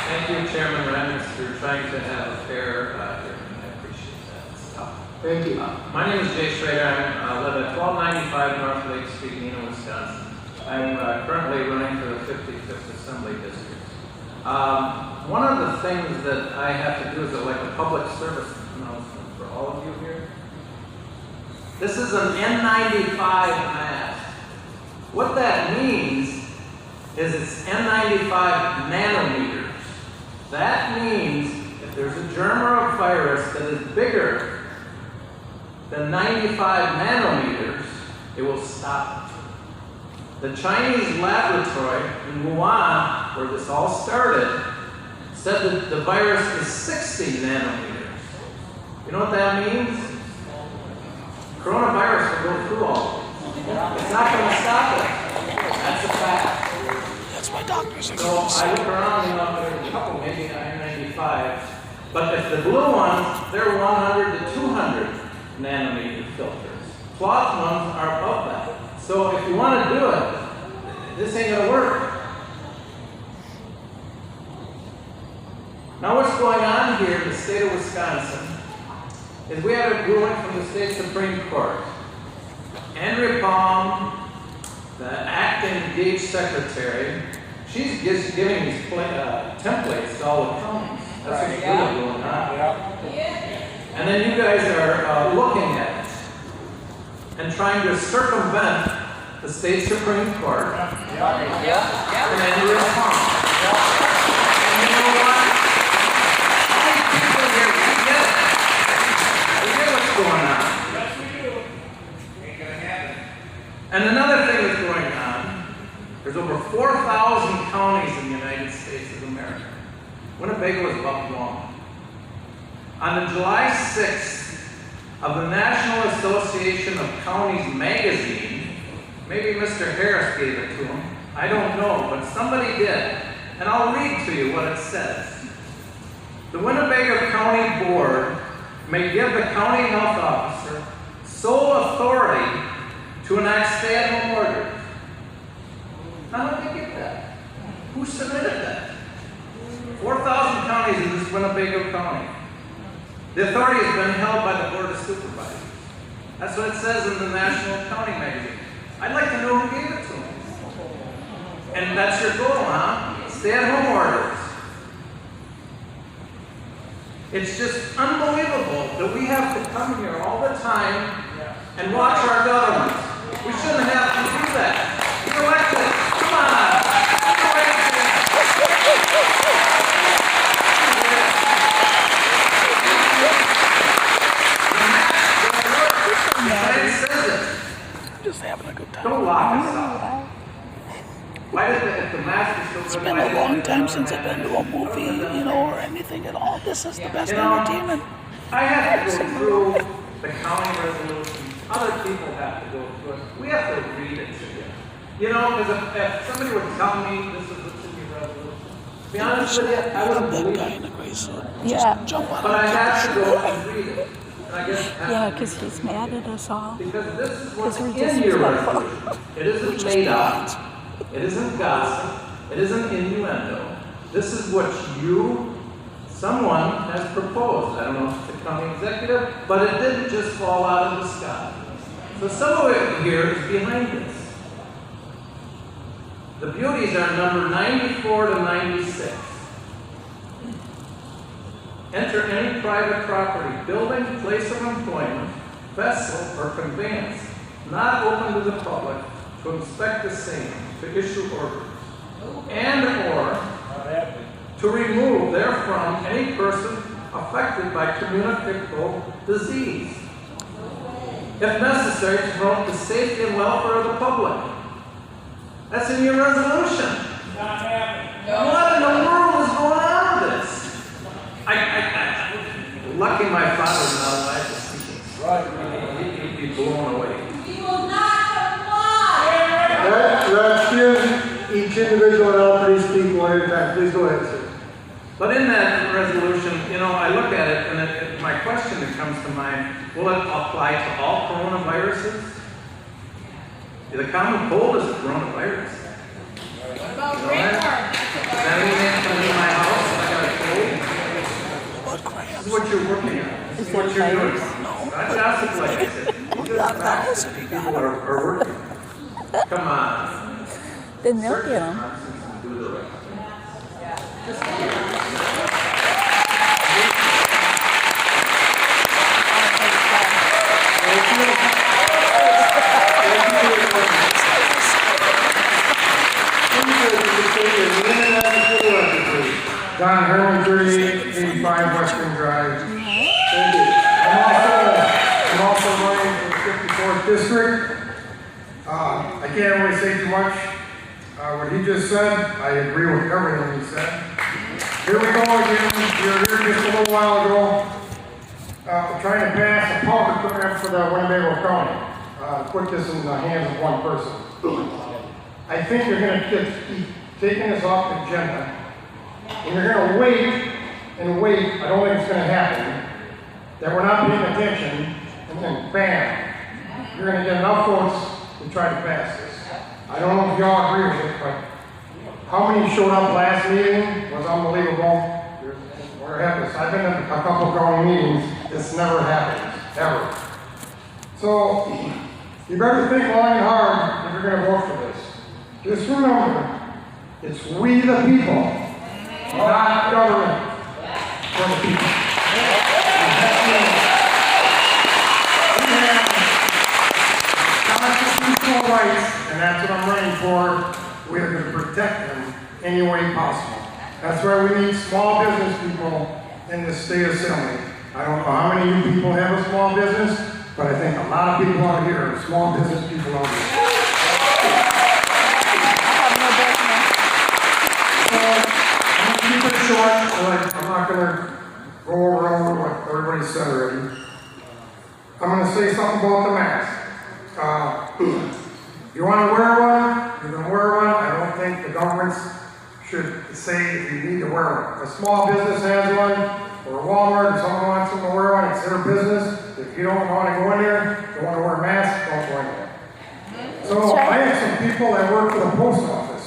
Thank you, Chairman Reynolds, for trying to have a fair hearing. I appreciate that. It's tough. Thank you. My name is Jay Schrader. I live at 1295 North Lake Street, Neenah, Wisconsin. I'm currently running for the 55th Assembly District. One of the things that I have to do is like a public service announcement for all of you here. This is an N95 mask. What that means is it's N95 nanometers. That means if there's a germ or a virus that is bigger than 95 nanometers, it will stop it. The Chinese laboratory in Wuhan, where this all started, said that the virus is 60 nanometers. You know what that means? Coronavirus will go through all of it. It's not going to stop it. That's a fact. That's my doctor's. So I look around, there's a couple, maybe I-95, but if the blue ones, they're 100 to 200 nanometer filters. Cloth ones are above that. So if you want to do it, this ain't going to work. Now what's going on here in the state of Wisconsin is we have a ruling from the state Supreme Court. Andrea Palm, the acting gauge secretary, she's just giving these templates to all the counties. That's what's really going on. And then you guys are looking at it and trying to circumvent the state Supreme Court. And Andrea Palm. And you know what? All these people here, we get it. We get what's going on. And another thing that's going on, there's over 4,000 counties in the United States of America. Winnebago is about one. On the July 6th of the National Association of Counties magazine, maybe Mr. Harris gave it to him, I don't know, but somebody did. And I'll read to you what it says. The Winnebago County Board may give the county health officer sole authority to enact stay-at-home orders. How did they get that? Who submitted that? 4,000 counties in this Winnebago County. The authority has been held by the Board of Supervisors. That's what it says in the National County magazine. I'd like to know who gave it to them. And that's your goal, huh? Stay-at-home orders. It's just unbelievable that we have to come here all the time and watch our government. We shouldn't have to do that. You're elected. Come on. Just having a good time. Don't lock us up. Why did if the mask is so good? It's been a long time since I've been to a movie, you know, or anything at all. This is the best entertainment. I have to go through the county resolution. Other people have to go through it. We have to read it together. You know, because if somebody would tell me this is the city resolution, to be honest with you, I wouldn't believe That guy in it. the gray suit. Yeah. Jump on But I him. have to go and read it. And I guess Yeah, because he's mad at us all. because this is what's Because we're in your disrespectful. resolution. It isn't made up. It isn't gossip. It isn't innuendo. This is what someone has proposed. I don't know if it's the county executive, but it didn't just fall out of the sky. So some of it here is behind this. The beauties are number 94 to 96. Enter any private property, building, place of employment, vessel, or conveyance not open to the public to inspect the same, to issue orders, and or to remove therefrom any person affected by communicable disease, if necessary to promote the safety and welfare of the public. That's in your resolution. What in the world is going on with this? Lucky my father's not alive to see this. Right. He'd be blown away. We will not comply. Let's give each individual an opportunity to speak one at a time. Please go ahead, sir. But in that resolution, I look at it, and my question that comes to mind, will it apply to all coronaviruses? The common cold is a coronavirus. What about rainwater? Does that mean they come to my house and I got a cold? This is what you're working on. This is what you're doing. Not gossip, like I said. These are the facts that people are working on. Come on. Then they'll get them. Do the right thing. Don Herman, 3885 Western Drive. Thank you. I'm also running for the 54th District. I can't really say too much. What he just said, I agree with everything he said. Here we go again. We were here just a little while ago, trying to pass a power program for the Winnebago County. Put this in the hands of one person. I think you're going to keep taking this off the agenda, and you're going to wait and wait. I don't think it's going to happen. That we're not paying attention, and then bam, you're going to get enough votes to try to pass this. I don't know if y'all agree with it, but how many showed up last meeting was unbelievable. I've been at a couple county meetings. This never happens, ever. So you better think long and hard if you're going to vote for this. Just remember, it's we the people, not government, for the people. Constitutional rights, and that's what I'm running for. We're going to protect them any way possible. That's why we need small business people in the state assembly. I don't know how many of you people have a small business, but I think a lot of people out here are small business people out here. So, I'm going to keep it short. I'm not going to go over what everybody said already. I'm going to say something about the mask. You want to wear one, you can wear one. I don't think the governments should say you need to wear one. If a small business has one, or Walmart, if someone wants them to wear one, it's their business. If you don't want to go in there, don't want to wear a mask, don't go in there. So I have some people that work for the post office.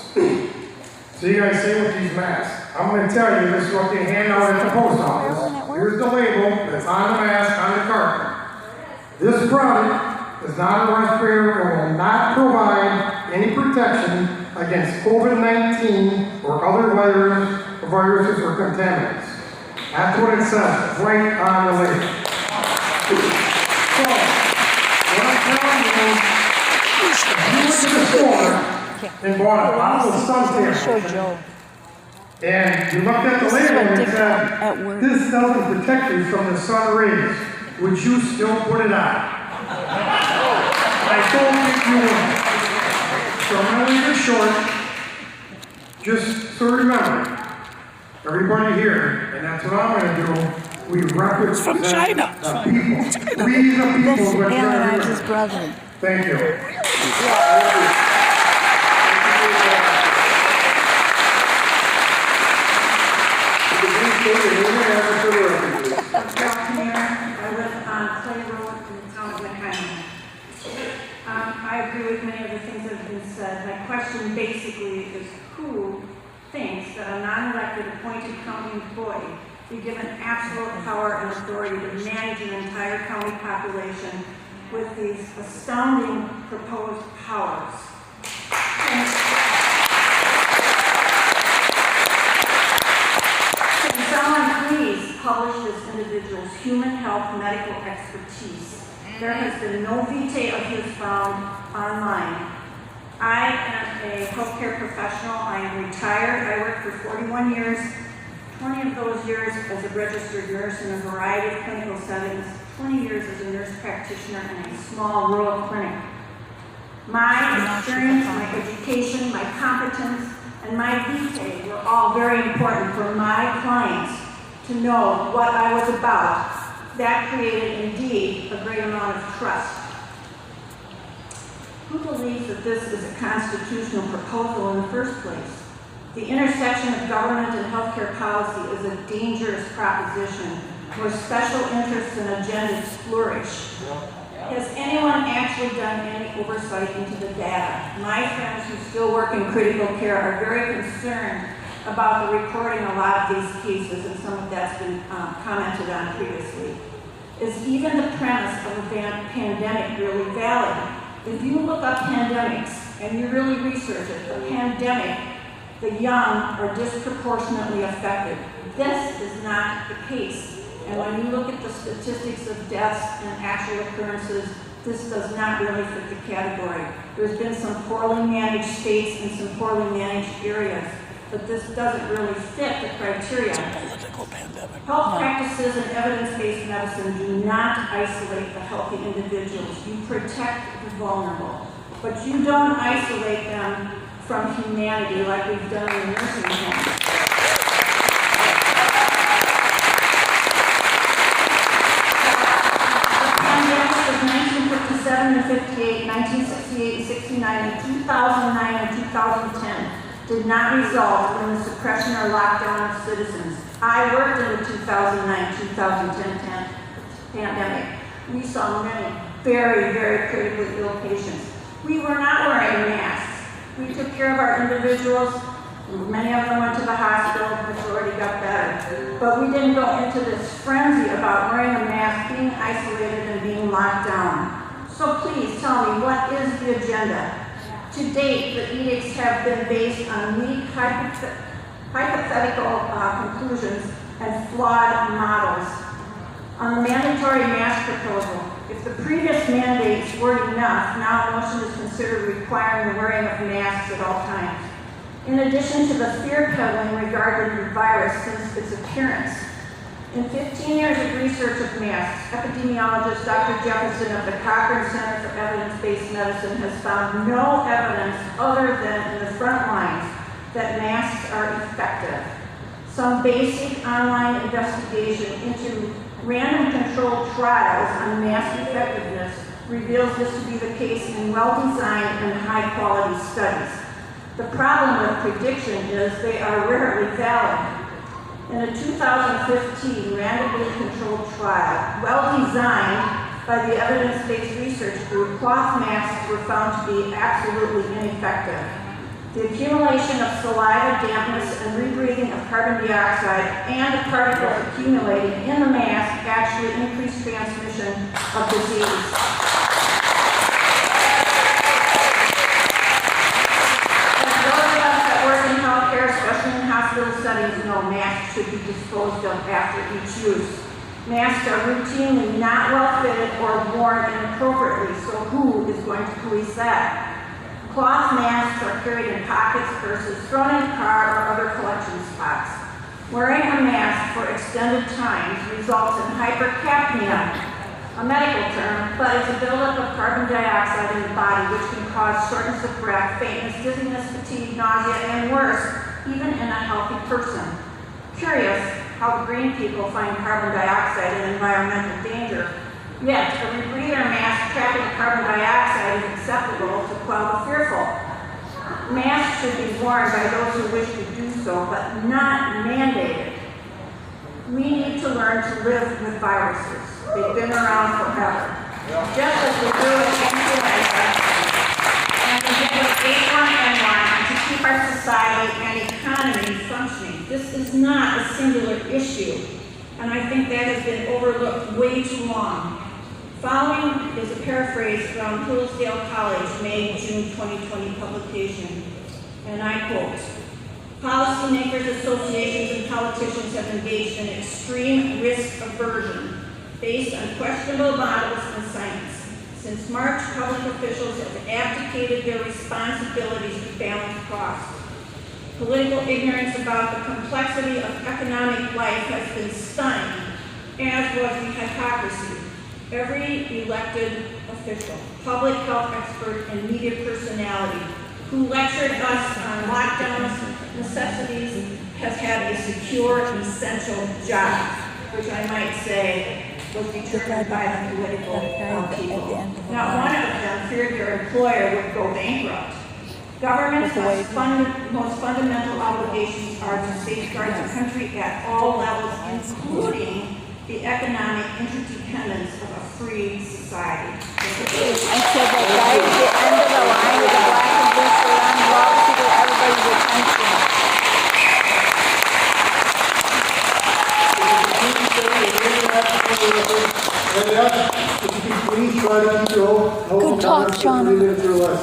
So you guys say with these masks, I'm going to tell you this is what they hand out at the post office. Here's the label that's on the mask on the carton. This product is not a respirator and will not provide any protection against COVID-19 or other viruses or contaminants. That's what it says right on the label. So, what I'm telling you is, if you went to the store and bought a bottle of suntan, and you looked at the label and it said, this doesn't protect you from the sun rays, would you still put it on? I don't think you would. So I'm going to leave it short. Just so remember, everybody here, and that's what I'm going to do, we represent the people. We the people. That's Ananias' brother. Thank you. I live on Clay Road in the town of Winnebago. I agree with many of the things that have been said. My question basically is who thinks that a non-elected appointed county employee be given absolute power and authority to manage an entire county population with these astounding proposed powers? Can someone please publish this individual's human health medical expertise? There has been no vitae of his found online. I am a healthcare professional. I am retired. I worked for 41 years, 20 of those years as a registered nurse in a variety of clinical settings, 20 years as a nurse practitioner in a small rural clinic. My experience, my education, my competence, and my vitae were all very important for my clients to know what I was about. That created, indeed, a great amount of trust. Who believes that this is a constitutional proposal in the first place? The intersection of government and healthcare policy is a dangerous proposition where special interests and agendas flourish. Has anyone actually done any oversight into the data? My friends who still work in critical care are very concerned about the recording a lot of these cases, and some of that's been commented on previously. Is even the premise of a pandemic really valid? If you look up pandemics and you really research it, the pandemic, the young are disproportionately affected. This is not the case. And when you look at the statistics of deaths and actual occurrences, this does not really fit the category. There's been some poorly managed states and some poorly managed areas, but this doesn't really fit the criteria. Health practices and evidence-based medicine do not isolate the healthy individuals. You protect the vulnerable, but you don't isolate them from humanity like we've done in the nursing home. 1958, 1968, and 69, and 2009 and 2010 did not result in the suppression or lockdown of citizens. I worked in the 2009-2010 pandemic. We saw many very, very critically ill patients. We were not wearing masks. We took care of our individuals. Many of them went to the hospital, majority got better. But we didn't go into this frenzy about wearing a mask, being isolated, and being locked down. So please tell me, what is the agenda? To date, the edicts have been based on weak hypothetical conclusions and flawed models. On the mandatory mask proposal, if the previous mandates weren't enough, now a motion is considered requiring the wearing of masks at all times. In addition to the fear peddling regarding the virus since its appearance, in 15 years of research of masks, epidemiologist Dr. Jefferson of the Cochrane Center for Evidence-Based Medicine has found no evidence other than in the front lines that masks are effective. Some basic online investigation into random controlled trials on mask effectiveness reveals this to be the case in well-designed and high-quality studies. The problem with prediction is they are rarely valid. In a 2015 randomly controlled trial, well-designed by the evidence-based research group, cloth masks were found to be absolutely ineffective. The accumulation of saliva, dampness, and rebreathing of carbon dioxide and the particles accumulating in the mask actually increased transmission of disease. Especially in hospital settings, no masks should be disposed of after each use. Masks are routinely not well fitted or worn inappropriately, so who is going to police that? Cloth masks are carried in pockets, purses, thrown in a car, or other collection spots. Wearing a mask for extended times results in hypercapnia, a medical term, but it's a buildup of carbon dioxide in the body which can cause shortness of breath, faintness, dizziness, fatigue, nausea, and worse, even in a healthy person. Curious how the green people find carbon dioxide an environmental danger, yet a rebreather mask trapping carbon dioxide is acceptable to quell the fearful. Masks should be worn by those who wish to do so, but not mandated. We need to learn to live with viruses. They've been around forever. Just as we do with influenza, and we did with H1N1 to keep our society and economy functioning. This is not a singular issue, and I think that has been overlooked way too long. Following is a paraphrase from Hillsdale College, May, June 2020 publication, and I quote, "Policymakers, associations, and politicians have engaged in extreme risk aversion based on questionable models and science. Since March, public officials have abdicated their responsibilities to balance costs. Political ignorance about the complexity of economic life has been stunning, as was the hypocrisy. Every elected official, public health expert, and media personality who lectured us on lockdowns necessities has had a secure and essential job, which I might say was determined by the political people. Not one of them feared their employer would go bankrupt. Government's most fundamental obligations are to safeguard the country at all levels, including the economic interdependence of a free society." I said that guy at the end of the line with the black and blue shirt on loves to get everybody's attention. Please try to keep your whole talk, Sean. 3 minutes or less.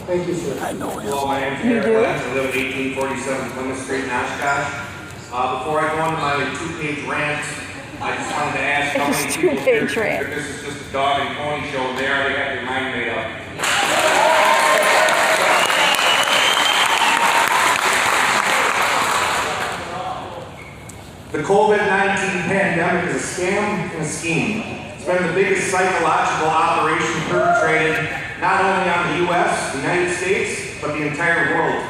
Thank you, sir. I know him. Hello, my name's You Eric do? Lenz. I live at 1847 Plymouth Street in Oshkosh. Before I go into my 2-page rant, I just wanted to ask how many people here Two-page rant. think this is just a dog and pony show. They already got their mind made up. The COVID-19 pandemic is a scam and a scheme. It's been the biggest psychological operation perpetrated not only on the U.S., the United States, but the entire world.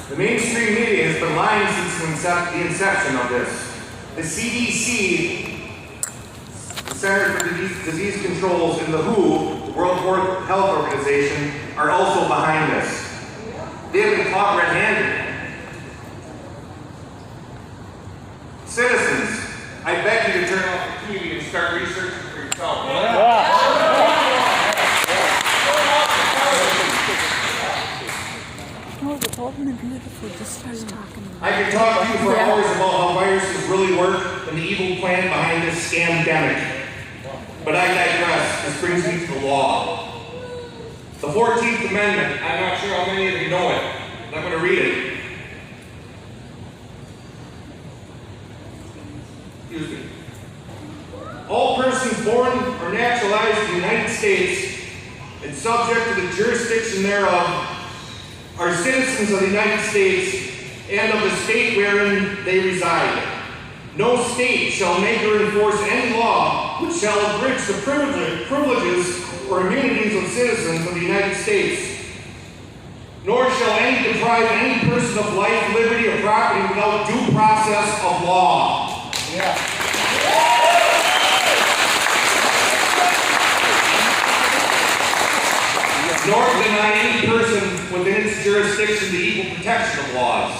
The mainstream media has been lying since the inception of this. The CDC, the Center for Disease Controls, and the WHO World Health Organization, are also behind this. They have been caught red-handed. Citizens, I beg you to turn off the TV and start researching for yourself. Oh, it's old and beautiful. Just start talking. I can talk to you for hours about how viruses really work and the evil plan behind this scam-demic. But I digress. This brings me to the law. The 14th Amendment, I'm not sure how many of you know it, but I'm going to read it. Excuse me. All persons born or naturalized in the United States and subject to the jurisdiction thereof are citizens of the United States and of the state wherein they reside. No state shall make or enforce any law which shall abridge the privileges or immunities of citizens of the United States. Nor shall any deprive any person of life, liberty, or property without due process of law. Nor deny any person within its jurisdiction the equal protection of laws.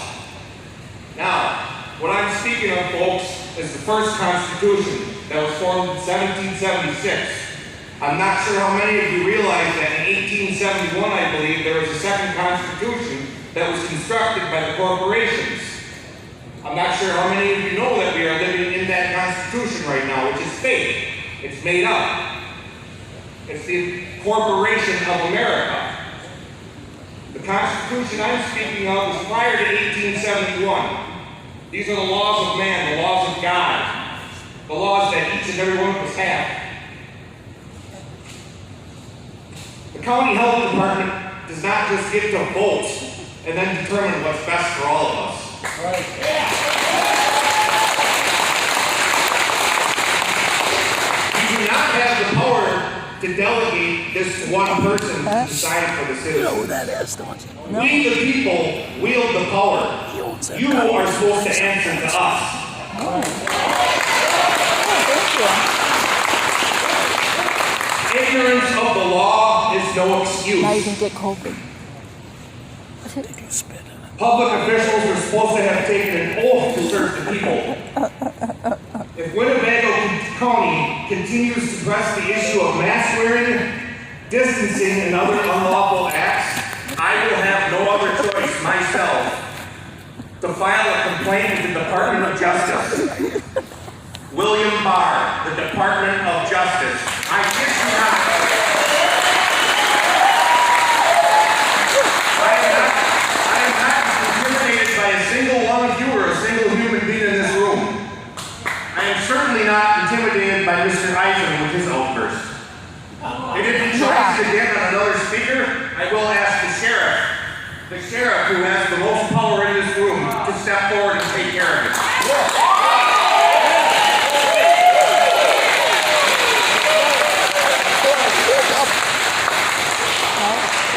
Now, what I'm speaking of, folks, is the first Constitution that was formed in 1776. I'm not sure how many of you realize that in 1871, I believe, there was a second Constitution that was constructed by the corporations. I'm not sure how many of you know that we are living in that Constitution right now, which is fake. It's made up. It's the Corporation of America. The Constitution I'm speaking of was prior to 1871. These are the laws of man, the laws of God, the laws that each and every one of us have. The county health department does not just get to vote and then determine what's best for all of us. Right. We do not have the power to delegate this to one person to decide for the citizens. You know who that is, don't you? We, the people, wield the power. You are supposed to answer to us. Ignorance of the law is no excuse. Now you can get COVID. Public officials are supposed to have taken an oath to serve the people. If Winnebago County continues to press the issue of mask wearing, distancing, and other unlawful acts, I will have no other choice myself to file a complaint with the Department of Justice. William Barr, the Department of Justice. I kid you not. I am not intimidated by a single one of you or a single human being in this room. I am certainly not intimidated by Mr. Eisen with his outburst. And if he tries to get on another speaker, I will ask the sheriff who has the most power in this room, to step forward and take care of it.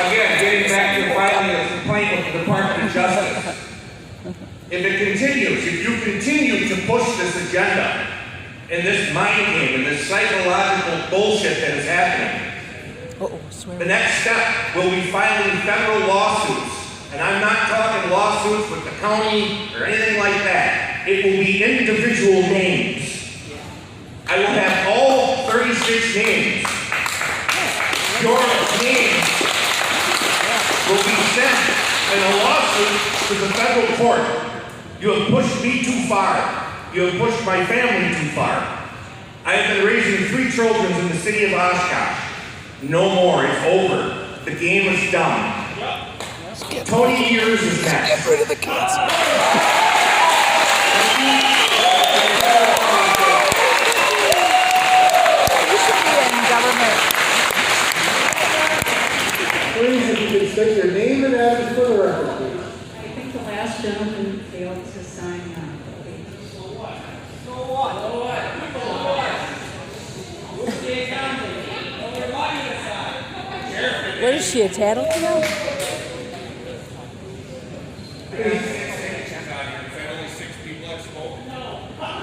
Again, getting back to filing a complaint with the Department of Justice. If it continues, if you continue to push this agenda and this mind game and this psychological bullshit that is happening, the next step will be filing federal lawsuits. And I'm not talking lawsuits with the county or anything like that. It will be individual names. I will have all 36 names. Your names will be sent in a lawsuit to the federal court. You have pushed me too far. You have pushed my family too far. I have been raising 3 children in the city of Oshkosh. No more. It's over. The game is done. 20 years is next. Get rid of the kids. You should be in government. Please, if you could state your name and address for the record, please. I think the last gentleman failed to sign on. So what? So what? So what? So what? Who's the accountant? What is she, a tattletale?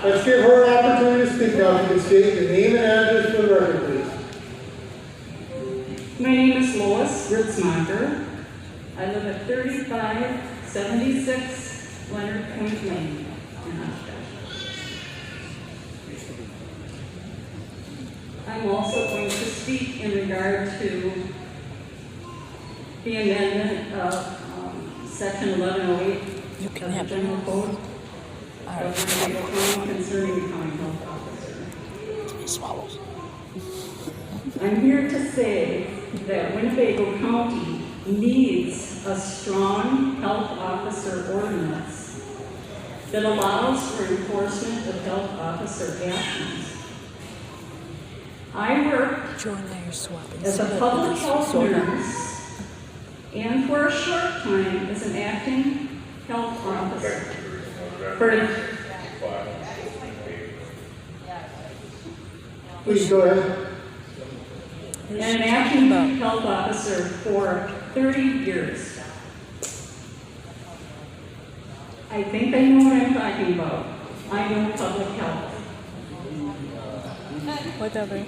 Let's give her an opportunity to speak now. If you can state your name and address for the record, please. My name is Lois Ritzmacher. I live at 3576 Leonard Point Lane in Oshkosh. I'm also going to speak in regard to the amendment of section 1108 of the General Code of Winnebago County concerning the county health officer. Swallows. I'm here to say that Winnebago County needs a strong health officer ordinance that allows for enforcement of health officer actions. I work as a public health nurse and for a short time as an acting health officer. Please go ahead. And an acting health officer for 30 years. I think I know what I'm talking about. I know public health. Whatever.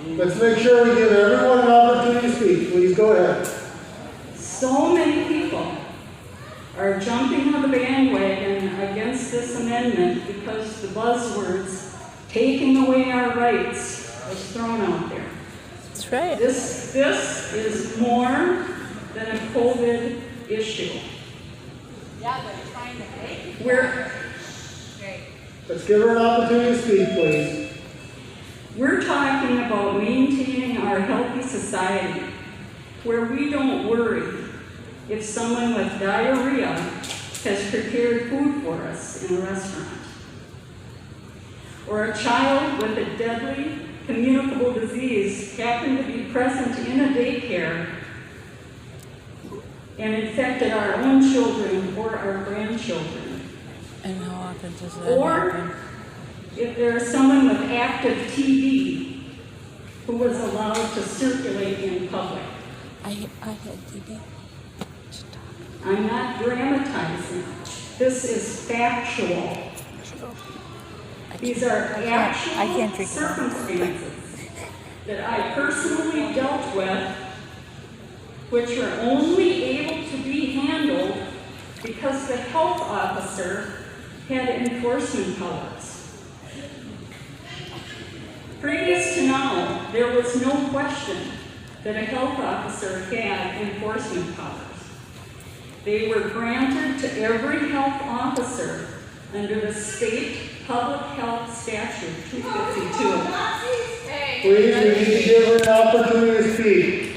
Let's make sure we give everyone an opportunity to speak. Please go ahead. So many people are jumping on the bandwagon against this amendment because the buzzwords taking away our rights was thrown out there. That's right. This is more than a COVID issue. Yeah, they're trying to make it. Let's give her an opportunity to speak, please. We're talking about maintaining our healthy society where we don't worry if someone with diarrhea has prepared food for us in a restaurant, or a child with a deadly communicable disease happened to be present in a daycare and infected our own children or our grandchildren. And how often does that happen? If there is someone with active TB who was allowed to circulate in public. I had TB. I'm not dramatizing. This is factual. These are actual circumstances that I personally dealt with, which are only able to be handled because the health officer had enforcement powers. Previous to now, there was no question that a health officer had enforcement powers. They were granted to every health officer under the state Public Health Statute 252. Please, we need to give her an opportunity to speak.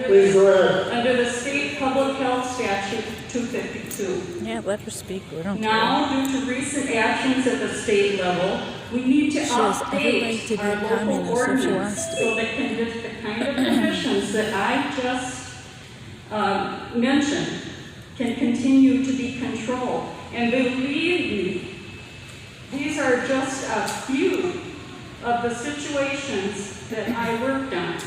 Please go ahead. Under the state Public Health Statute 252. Yeah, let her speak. We don't Now, due to recent actions at the state level, we need to update our local ordinance so that the kind of conditions that I just mentioned can continue to be controlled. And believe me, these are just a few of the situations that I worked on.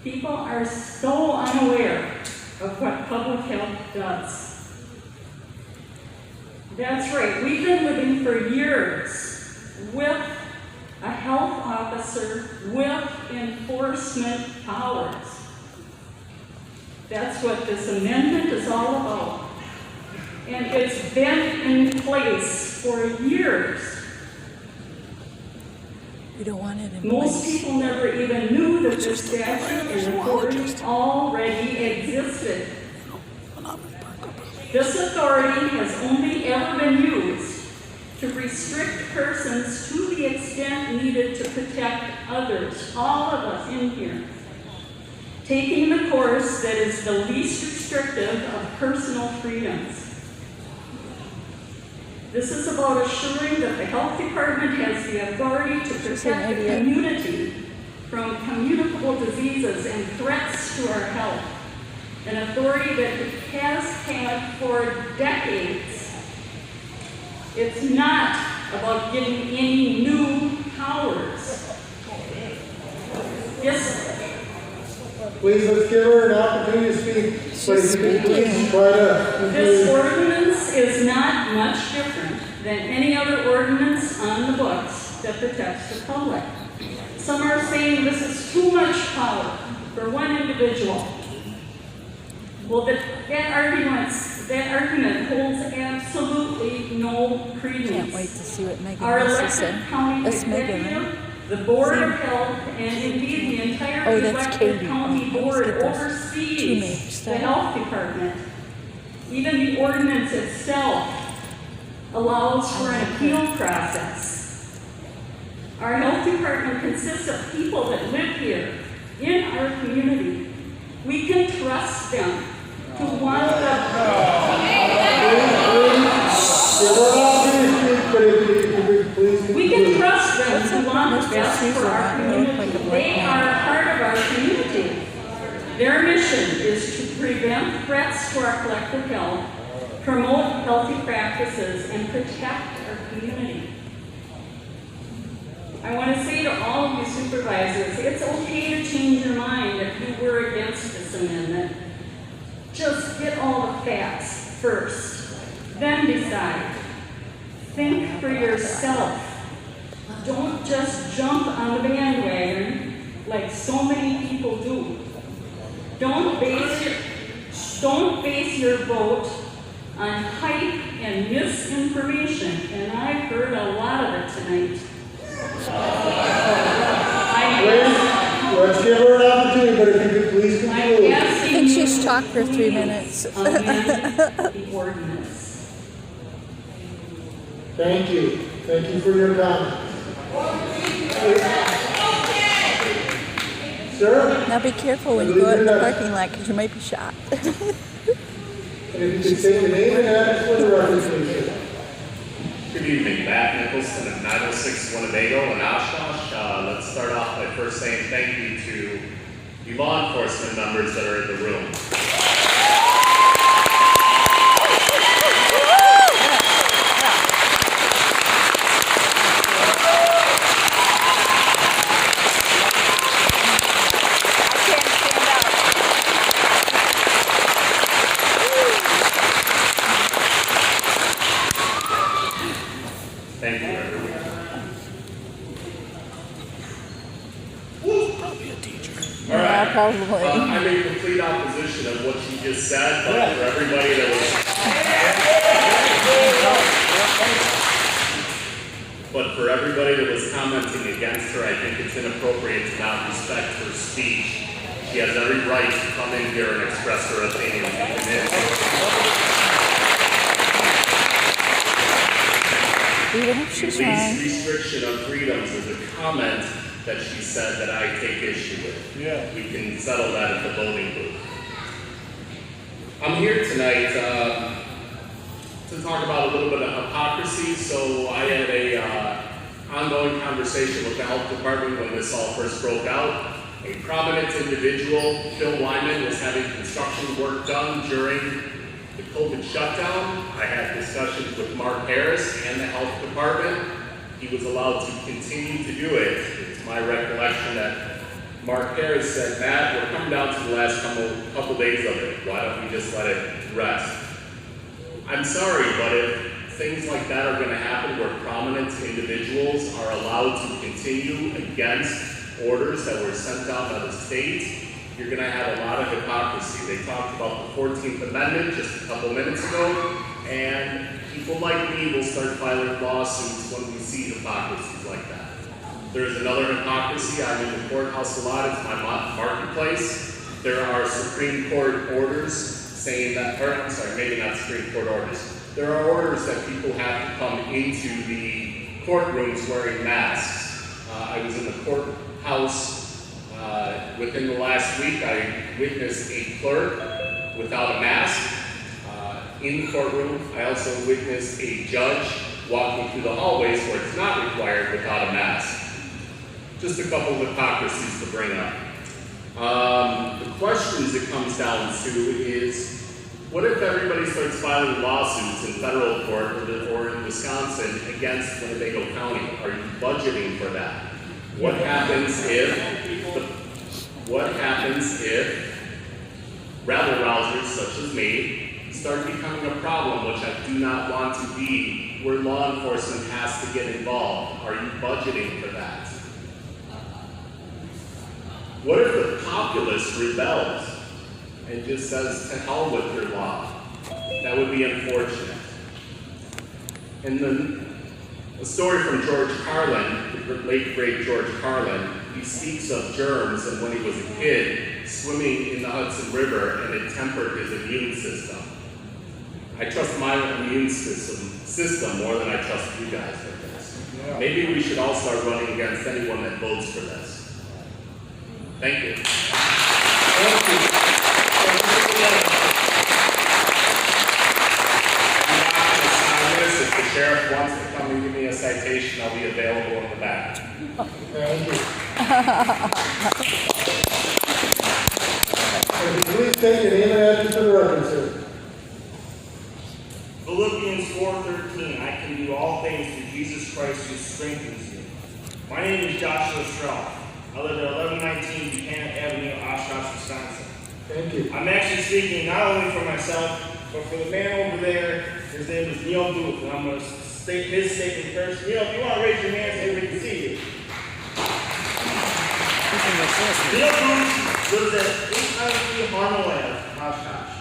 People are so unaware of what public health does. That's right, we've been living for years with a health officer with enforcement powers. That's what this amendment is all about. And it's been in place for years. We don't want it in Most place. people never even knew that this statute and authority already existed. This authority has only ever been used to restrict persons to the extent needed to protect others, all of us in here, taking the course that is the least restrictive of personal freedoms. This is about assuring that the health department has the authority to protect the community from communicable diseases and threats to our health. An authority that it has had for decades. It's not about getting any new powers. Yes. Please, let's give her an opportunity to speak. Please try to. This ordinance is not much different than any other ordinance on the books that protects the public. Some are saying this is too much power for one individual. Well, that argument holds absolutely no credence. Can't wait to see what Megan Our has to elected say. county That's Megan, executive, right? the Board of Health, and indeed the entire Oh, that's elected Katie. county Oh, board let's get those two oversees mixed the up. health department. Even the ordinance itself allows for an appeal process. Our health department consists of people that live here in our community. We can trust them to want We can trust them to want the best for our community. They are a part of our community. Their mission is to prevent threats to our collective health, promote healthy practices, and protect our community. I want to say to all of you supervisors, it's okay to change your mind if you were against this amendment. Just get all the facts first, then decide. Think for yourself. Don't just jump on the bandwagon like so many people do. Don't base your vote on hype and misinformation, and I've heard a lot of it tonight. Let's give her an opportunity, but if you could please conclude. I think she's talked for 3 minutes. The ordinance. Thank you. Thank you for your comments. Sir? Now be careful when you go out in the parking lot because you might be shot. And if you could say your name and address for the record, please. Good evening, Matt Nicholson at 906 Winnebago in Oshkosh. Let's start off by first saying thank you to the law enforcement members that are in the room. Thank you, everyone. All right. Probably. I'm in complete opposition of what you just said, but for everybody that was commenting against her, I think it's inappropriate to not respect her speech. She has every right to come in here and express her opinion. Even if she's The wrong. least restriction of freedoms is a comment that she said that I take issue with. Yeah. We can settle that at the voting booth. I'm here tonight to talk about a little bit of hypocrisy. So I had a ongoing conversation with the health department when this all first broke out. A prominent individual, Phil Wyman, was having construction work done during the COVID shutdown. I had discussions with Mark Harris and the health department. He was allowed to continue to do it. It's my recollection that Mark Harris said, Matt, we're coming down to the last couple days of it. Why don't we just let it rest? I'm sorry, but if things like that are going to happen where prominent individuals are allowed to continue against orders that were sent out by the state, you're going to have a lot of hypocrisy. They talked about the 14th Amendment just a couple minutes ago, and people like me will start filing lawsuits when we see hypocrisies like that. There's another hypocrisy. I'm in the courthouse a lot. It's my marketplace. There are Supreme Court orders saying that, or I'm sorry, maybe not Supreme Court orders. There are orders that people have to come into the courtrooms wearing masks. I was in the courthouse within the last week. I witnessed a clerk without a mask in the courtroom. I also witnessed a judge walking through the hallways where it's not required without a mask. Just a couple of hypocrisies to bring up. The questions it comes down to is, what if everybody starts filing lawsuits in federal court or in Wisconsin against Winnebago County? Are you budgeting for that? What happens if rabble-rousers such as me start becoming a problem, which I do not want to be, where law enforcement has to get involved? Are you budgeting for that? What if the populace rebels and just says, to hell with your law? That would be unfortunate. And then a story from George Carlin, the late great George Carlin, he speaks of germs and when he was a kid, swimming in the Hudson River and it tempered his immune system. I trust my immune system more than I trust you guys with this. Yeah. Maybe we should all start running against anyone that votes for this. Thank you. Thank you. If the sheriff wants to come and give me a citation, I'll be available in the back. Thank you. Please take your name and address for the record, sir. Philippians 4:13, I can do all things through Jesus Christ who strengthens me. My name is Joshua Strauss. I live at 1119 Buchanan Avenue, Oshkosh, Wisconsin. Thank you. I'm actually speaking not only for myself, but for the man over there. His name is Neil Booth, and I'm going to state his statement first. Neil, if you want to raise your hand so we can see you. Neil Booth lives at 893 Harmel Ave, Oshkosh.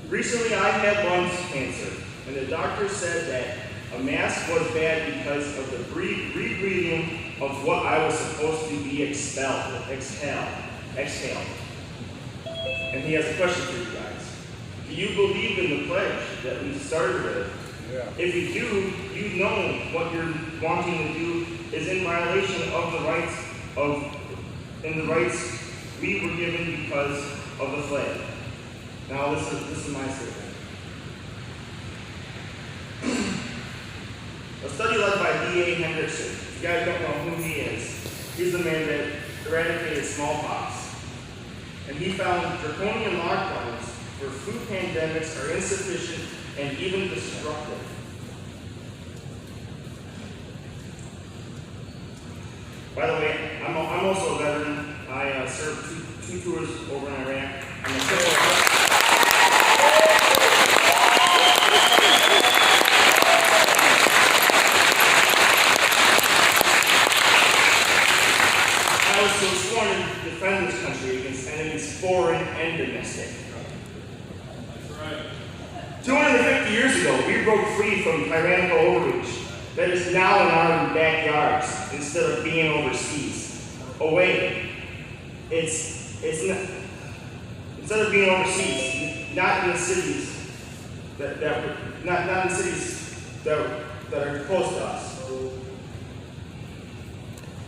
Recently, I had lung cancer, and the doctor said that a mask was bad because of the rebreathing of what I was supposed to be exhaled. And he has a question for you guys. Do you believe in the pledge that we started with? Yeah. If you do, you know what you're wanting to do is in violation of the rights we were given because of the flag. Now this is my statement. A study led by D.A. Hendrickson. If you guys don't know who he is, he's the man that eradicated smallpox. And he found draconian lockdowns for food pandemics are insufficient and even destructive. By the way, I'm also a veteran. I served two tours over in Iraq. I was so sworn to defend this country against enemies foreign and domestic. That's right. 250 years ago, we broke free from tyrannical overreach that is now in our backyards instead of being overseas. Oh wait, it's not, instead of being overseas, not in the cities that are close to us.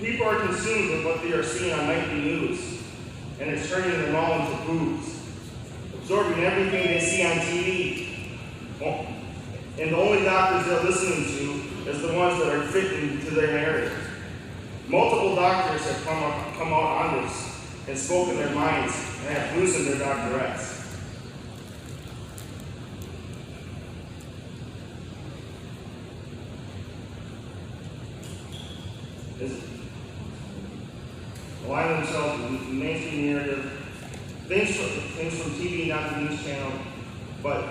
People are consumed with what they are seeing on nightly news, and it's turning them all into boobs, absorbing everything they see on TV. And the only doctors they're listening to is the ones that are fitting to their narrative. Multiple doctors have come out on this and spoken their minds and have loosened their doctorates. Align themselves with the mainstream narrative, things from TV, not the news channel, but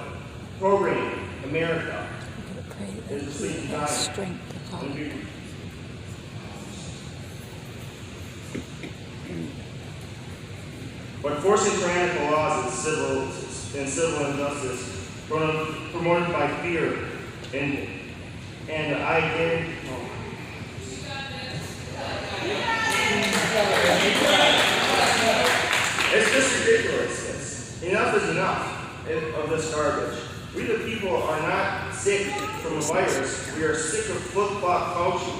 programming, America, is the sleep giant. But forcing tyrannical laws and civil injustice promoted by fear and I guarantee. It's just ridiculous. Enough is enough of this garbage. We the people are not sick from a virus. We are sick of flip-flop Fauci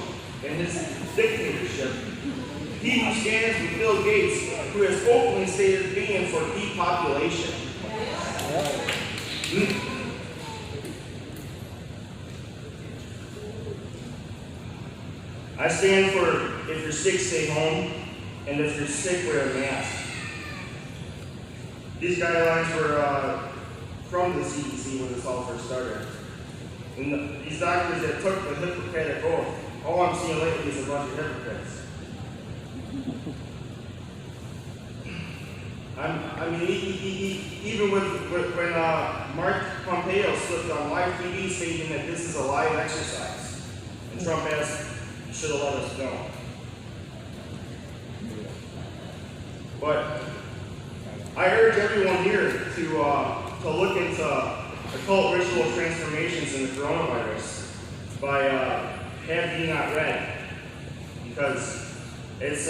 and his dictatorship. He who stands with Bill Gates, who has openly stated being for depopulation. I stand for if you're sick, stay home, and if you're sick, wear a mask. These guidelines were from the CDC when this all first started. And these doctors that took the Hippocratic oath, all I'm seeing lately is a bunch of hypocrites. Even when Mark Pompeo slipped on live TV stating that this is a live exercise, and Trump asked, you should have let us know. But I urge everyone here to look into occult ritual transformations in the coronavirus by Have Ye Not Read, because it's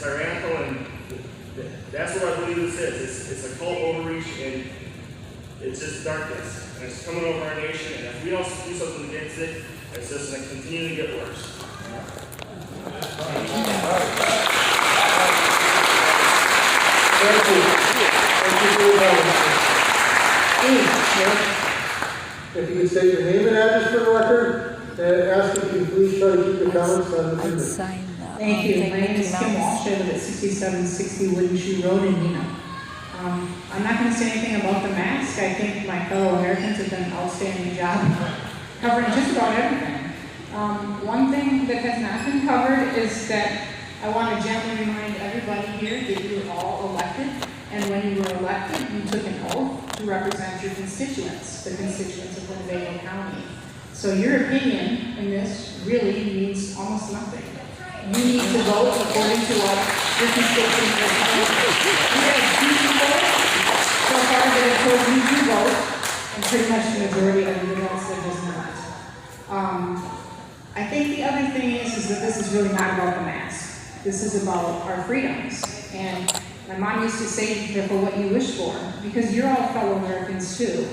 tyrannical, and that's what I believe this is. It's occult overreach, and it's just darkness, and it's coming over our nation, and if we don't do something against it, it's just going to continue to get worse. Thank you. Thank you for your comments. If you could state your name and address for the record, and ask if you please try to keep your comments on the table. Thank you. My name is Kim Walsh. I live at 6760 Wooden Shoe Road in Neenah. I'm not going to say anything about the mask. I think my fellow Americans have done an outstanding job covering just about everything. One thing that has not been covered is that I want to gently remind everybody here that you were all elected, and when you were elected, you took an oath to represent your constituents, the constituents of Winnebago County. So your opinion in this really means almost nothing. You need to vote according to what your constituents are telling you. You have two people so far that have told you to vote, and pretty much the majority of everyone else that does not. I think the other thing is that this is really not about the mask. This is about our freedoms. And my mom used to say, be careful what you wish for, because you're all fellow Americans too.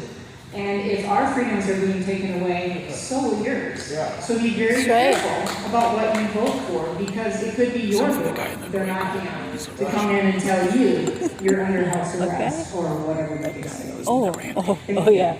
And if our freedoms are being taken away, so will yours. Yeah. So be very careful about what you vote for, because it could be your vote they're knocking on to come in and tell you you're under house arrest or whatever the case is. Oh yeah.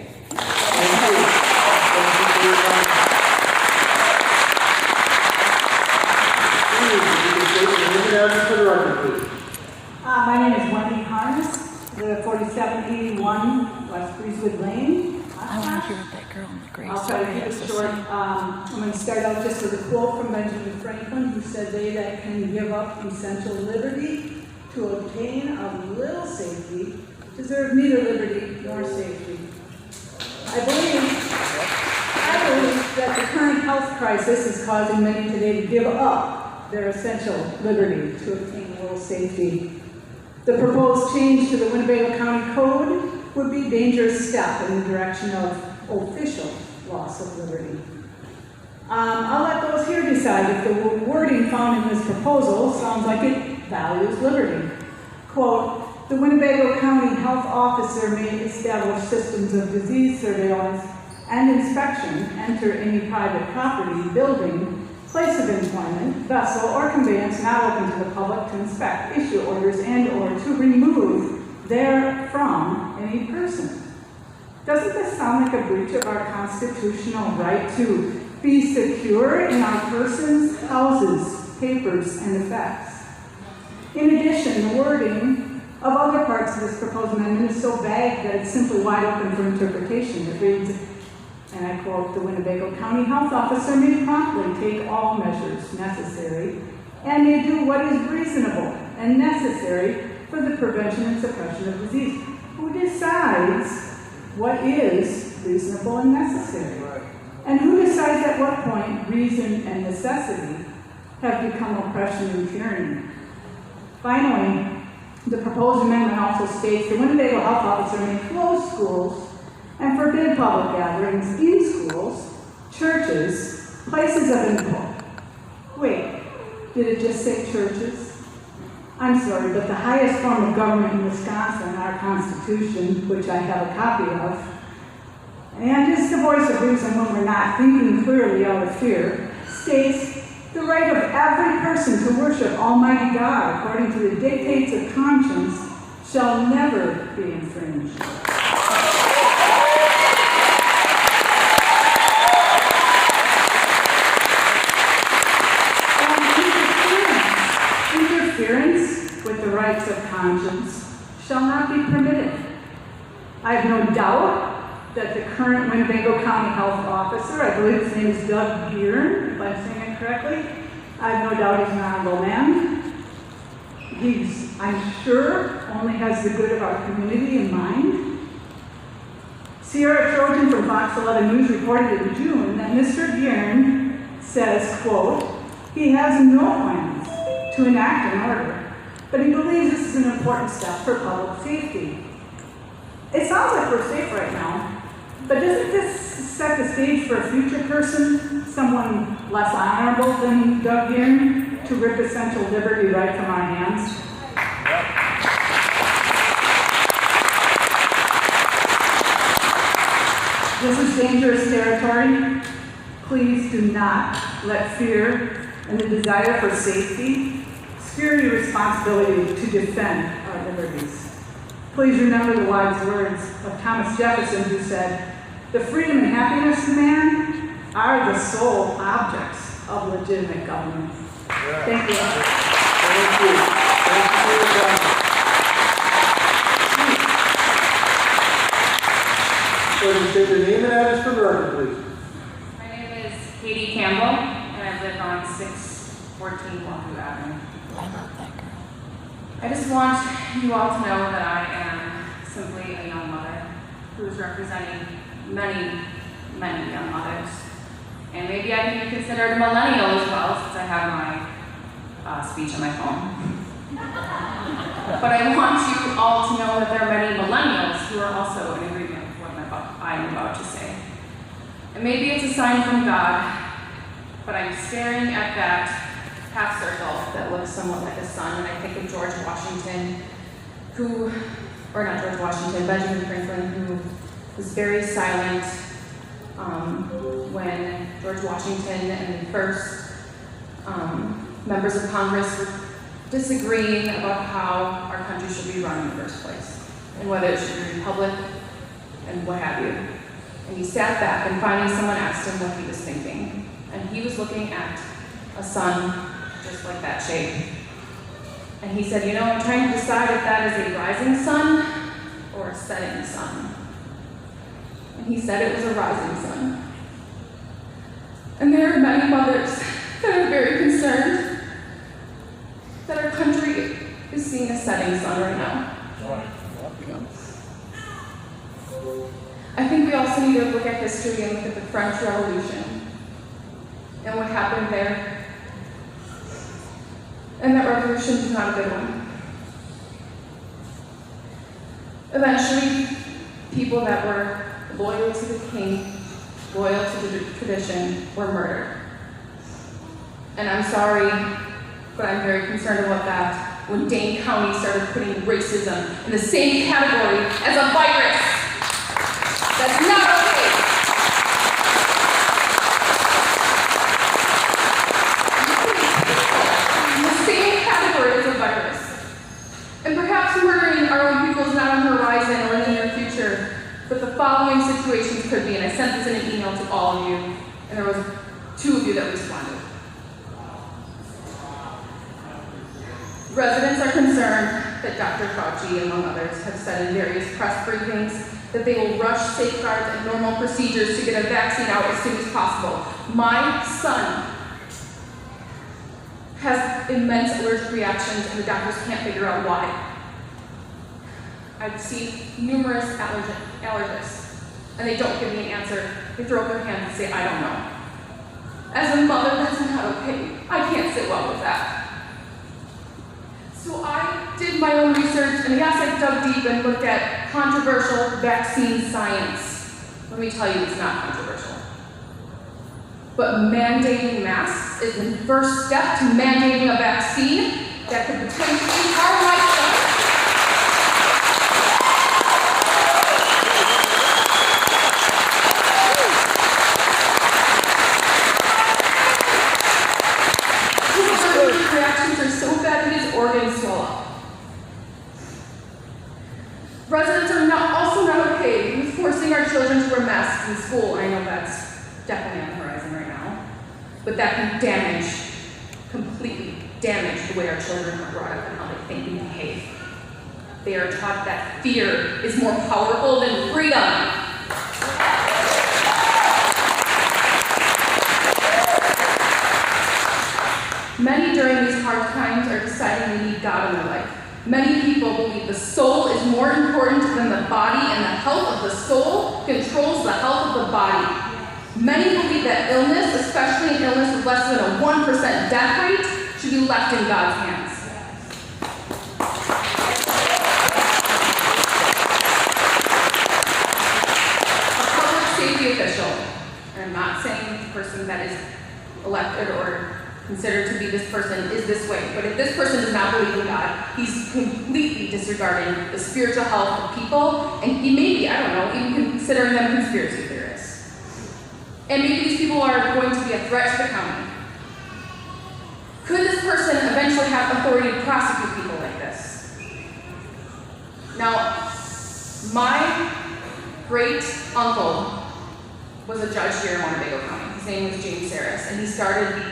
My name is Wendy Harness, the 4781 West Breezewood Lane. I want to hear what that girl in the gray I'll try to keep it short. I'm going to start out just with a quote from Benjamin Franklin, who said, "They that can give up essential liberty to obtain a little safety deserve neither liberty nor safety." I believe that the current health crisis is causing many today to give up their essential liberty to obtain a little safety. The proposed change to the Winnebago County Code would be a dangerous step in the direction of official loss of liberty. I'll let those here decide if the wording found in this proposal sounds like it values liberty. Quote, "The Winnebago County Health Officer may establish systems of disease surveillance and inspection, enter any private property, building, place of employment, vessel, or conveyance not open to the public to inspect, issue orders, and or to remove therefrom any person." Doesn't this sound like a breach of our constitutional right to be secure in our persons, houses, papers, and effects? In addition, the wording of other parts of this proposed amendment is so vague that it's simply wide open for interpretation. It reads, and I quote, "The Winnebago County Health Officer may promptly take all measures necessary and may do what is reasonable and necessary for the prevention and suppression of disease." Who decides what is reasonable and necessary? And who decides at what point reason and necessity have become oppression and tyranny? Finally, the proposed amendment also states the Winnebago Health Officer may close schools and forbid public gatherings in schools, churches, places of employment. Wait, did it just say churches? I'm sorry, but the highest form of government in Wisconsin, our Constitution, which I have a copy of, and is the voice of reason when we're not thinking clearly out of fear, states the right of every person to worship Almighty God according to the dictates of conscience shall never be infringed. Interference with the rights of conscience shall not be permitted. I have no doubt that the current Winnebago County Health Officer, I believe his name is Doug Byrne, if I'm saying it correctly, I have no doubt he's an honorable man. He's, I'm sure, only has the good of our community in mind. Sierra Trojan from Fox 11 News reported in June that Mr. Byrne says, quote, "He has no plans to enact an order, but but he believes this is an important step for public safety. It sounds like we're safe right now, but doesn't this set the stage for a future person, someone less honorable than Doug Gearing, to rip essential liberty right from our hands? This is dangerous territory. Please do not let fear and the desire for safety steer your responsibility to defend our liberties. Please remember the wise words of Thomas Jefferson, who said, "The freedom and happiness of man are the sole objects of legitimate government." Thank you. Thank you. Thank you for your comment. Please state your name and address for the record, please. My name is Katie Campbell, and I live on 614 Wahoo Avenue. I just want you all to know that I am simply a young mother who is representing many, many young mothers. And maybe I can be considered a millennial as well, since I have my speech on my phone. But I want you all to know that there are many millennials who are also in agreement with what I'm about to say. And maybe it's a sign from God, but I'm staring at that half circle that looks somewhat like a sun, and I think of George Washington, Benjamin Franklin, who was very silent when George Washington and the first members of Congress were disagreeing about how our country should be run in the first place, and whether it should be a republic, and what have you. And he sat back, and finally someone asked him what he was thinking. And he was looking at a sun just like that shape. And he said, I'm trying to decide if that is a rising sun or a setting sun. And he said it was a rising sun. And there are many mothers that are very concerned that our country is seeing a setting sun right now. I think we also need to look at history and look at the French Revolution and what happened there. And that revolution was not a good one. Eventually, people that were loyal to the king, loyal to the tradition, were murdered. And I'm sorry, but I'm very concerned about that when Dane County started putting racism in the same category as a virus. That's not okay. In the same category as a virus. And perhaps murdering our own people is not on the horizon or in the near future, but the following situations could be, and I sent this in an email to all of you, and there was 2 of you that responded. Residents are concerned that Dr. Fauci, among others, have said in various press briefings that they will rush safeguards and normal procedures to get a vaccine out as soon as possible. My son has immense allergic reactions, and the doctors can't figure out why. I've seen numerous allergists, and they don't give me an answer. They throw up their hands and say, I don't know. As a mother, that's not okay. I can't sit well with that. So I did my own research, and yes, I dug deep and looked at controversial vaccine science. Let me tell you, it's not controversial. But mandating masks is the first step to mandating a vaccine that could potentially harm my son. His reactions are so bad that his organs swell up. Residents are also not okay with forcing our children to wear masks in school. I know that's definitely on the horizon right now. But that can completely damage the way our children are brought up and how they think and behave. They are taught that fear is more powerful than freedom. Many during these hard times are deciding they need God in their life. Many people believe the soul is more important than the body, and the health of the soul controls the health of the body. Many believe that illness, especially an illness with less than a 1% death rate, should be left in God's hands. But if this person does not believe in God, he's completely disregarding the spiritual health of people, and he may be, I don't know, even considering them conspiracy theorists. And maybe these people are going to be a threat to the county. Could this person eventually have authority to prosecute people like this? Now, my great uncle was a judge here in Winnebago County. His name was James Saris, and he started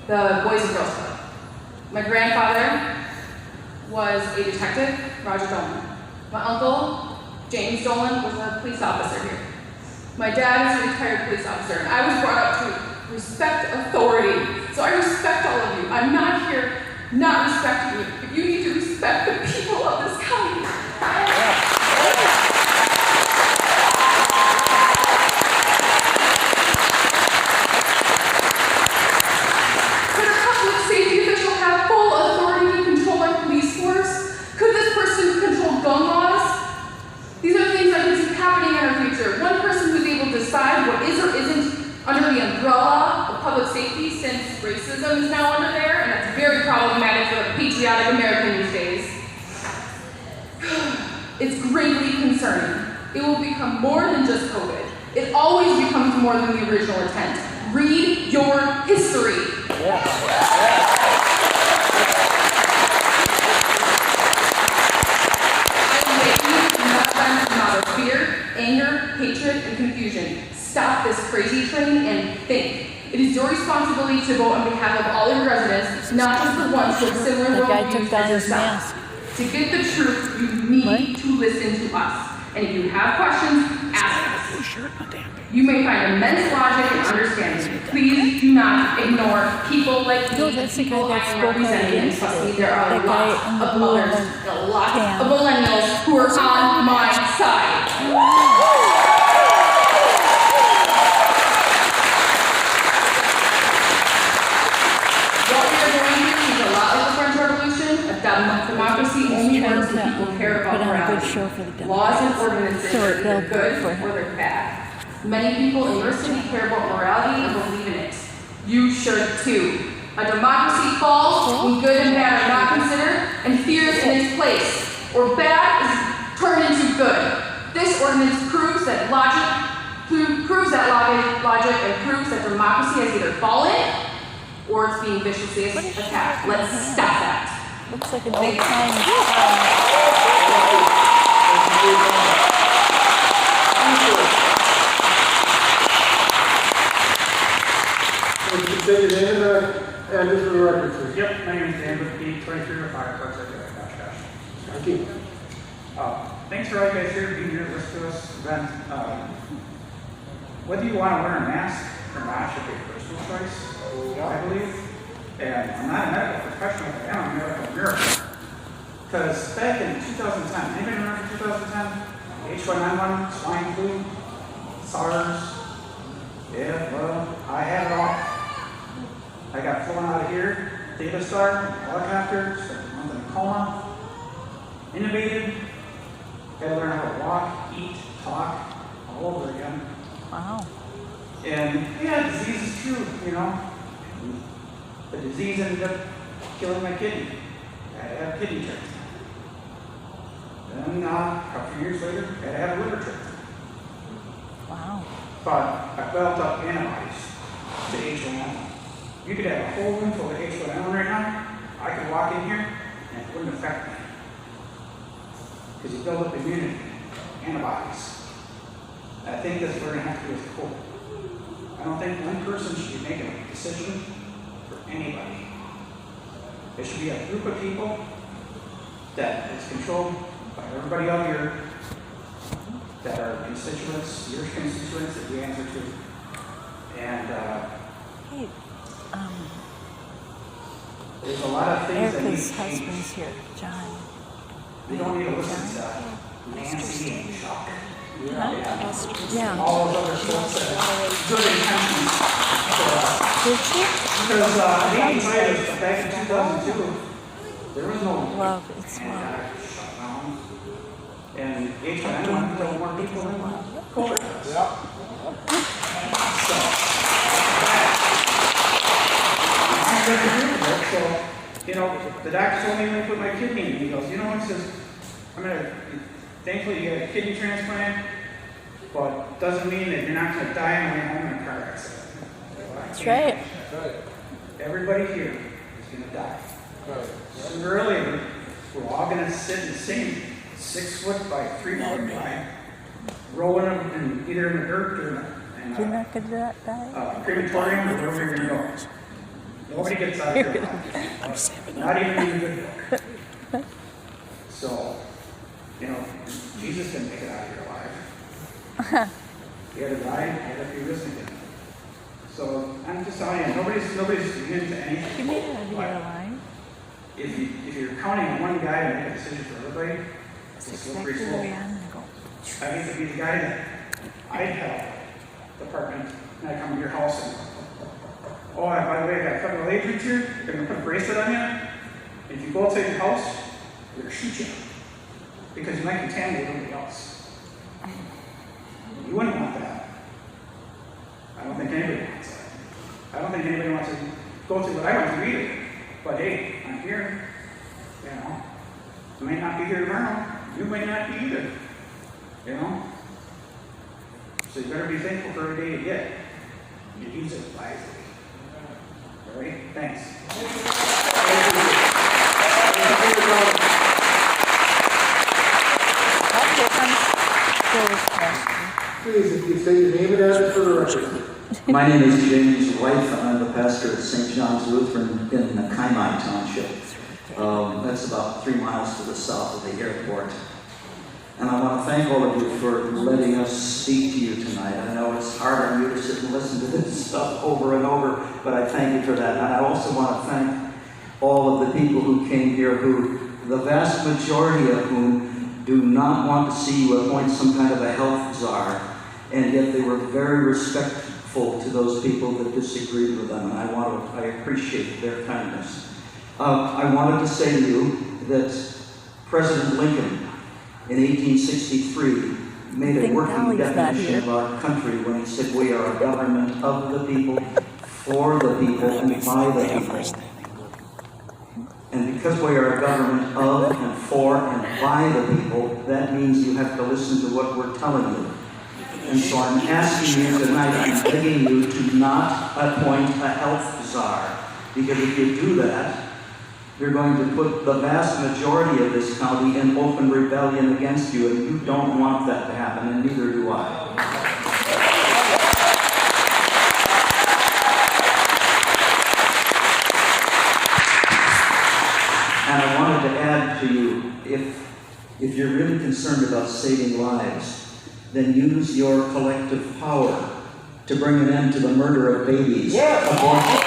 the Boys and Girls Club. My grandfather was a detective, Roger Dolan. My uncle, James Dolan, was a police officer here. My dad is a retired police officer, and I was brought up to respect authority. So I respect all of you. I'm not here not respecting you, but you need to respect the people of this county. Could a public safety official have full authority to control our police force? Could this person control gun laws? These are things I can see happening in our future. One person who's able to decide what is or isn't under the umbrella of public safety, since racism is now under there, and that's very problematic for a patriotic American these days. It's greatly concerning. It will become more than just COVID. It always becomes more than the original intent. Read your history. I'm making nothing out of fear, anger, hatred, and confusion. Stop this crazy train and think. It is your responsibility to vote on behalf of all of your residents, not just the ones with similar worldviews as yourself. To get the truth, you need to listen to us. And if you have questions, ask us. You may find immense logic and understanding. Please do not ignore people like me, people I am representing, and trust me, there are a lot of mothers and a lot of millennials who are on my side. Democracy only works when people care about morality. Laws and ordinances are either good or they're bad. Many people in your city care about morality and believe in it. You should too. A democracy falls when good and bad are not considered and fear is in its place, or bad is turned into good. This ordinance proves that logic and proves that democracy has either fallen or it's being viciously attacked. Let's stop that. Looks like an old time. Say your name and address for the record, please. Yep, my name is Dan with B2305 Parks Thank you. Thanks for all you guys here being here to listen to us. Event. Whether you want to wear a mask or not should be a personal choice, I believe. And I'm not a medical professional, but I am a medical miracle. Because back in 2010, anybody remember 2010? H1N1, swine flu, SARS. Yeah, well, I had it all. I got flown out of here, Data Star, helicopter, spent a month in a coma, intubated, had to learn how to walk, eat, talk, all over again. Wow. And yeah, disease is true, you know. The disease ended up killing my kidney. I had to have a kidney transplant. Then a couple years later, I had to have a liver transplant. Wow. But I built up antibodies to H1N1. You could have a whole room full of H1N1 right now. I could walk in here and it wouldn't affect me. Because you build up immunity, antibodies. I think that's what we're going to have to do as a whole. I don't think one person should be making a decision for anybody. There should be a group of people that is controlled by everybody out here that are constituents, your constituents that we answer to. And hey, there's a lot of things that need Erica's to change. husband's here, John. We don't need to listen to Nancy and Chuck. Yeah. All those other folks that have good intentions for us. Did she? Because back in 2002, there was no love. It's shutdown. And H1N1 killed more people than COVID does. So, So, you know, the doctor told me when I put my kidney in, he goes, you know, he says, thankfully you had a kidney transplant, but doesn't mean that you're not going to die on your way home in a car accident. That's right. Everybody here is going to die. Sooner or later, we're all going to sit in the same 6 foot by 3 foot by, rolling them in either in the dirt or in You're not going to die? crematorium or wherever you're going to go. Nobody gets out of here alive. Not even in the good book. So, you know, Jesus didn't make it out of here alive. He had to die, he had to be risen again. So I'm just telling you, nobody's immune to anything. You made it out of here alive. If you're counting on one guy to make a decision for everybody, it's a slippery slope. I need to be the guy that I'd help department, and I come to your house and, oh, by the way, I got federal agents here, they're gonna put a bracelet on you. If you go outside your house, they're gonna shoot you. Because you might contaminate everybody else. You wouldn't want that. I don't think anybody wants that. I don't think anybody wants to go through what I went through either. But hey, I'm here. You know, I may not be here tomorrow. You may not be either. You know? So you better be thankful for every day you get. You use it wisely. All right? Thanks. Please, if you say your name and address for the record. My name is James White. I'm the pastor at St. John's Lutheran in Kaimai Township. That's about 3 miles to the south of the airport. And I want to thank all of you for letting us speak to you tonight. I know it's hard on you to sit and listen to this stuff over and over, but I thank you for that. And I also want to thank all of the people who came here, who, the vast majority of whom, do not want to see you appoint some kind of a health czar, and yet they were very respectful to those people that disagreed with them, and I appreciate their kindness. I wanted to say to you that President Lincoln in 1863 made a working definition of our country when he said we are a government of the people, for the people, and by the people. And because we are a government of and for and by the people, that means you have to listen to what we're telling you. And so I'm asking you tonight, I'm begging you to not appoint a health czar. Because if you do that, you're going to put the vast majority of this county in open rebellion against you, and you don't want that to happen, and neither do I. And I wanted to add to you, if you're really concerned about saving lives, then use your collective power to bring an end to the murder of babies. Abortion.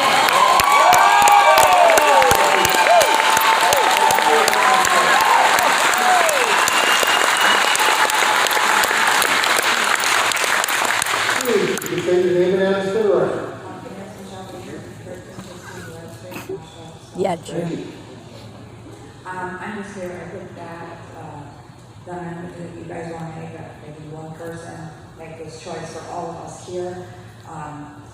Yeah, Jim. I'm just here, I think that, then if you guys want to make maybe one person make this choice for all of us here,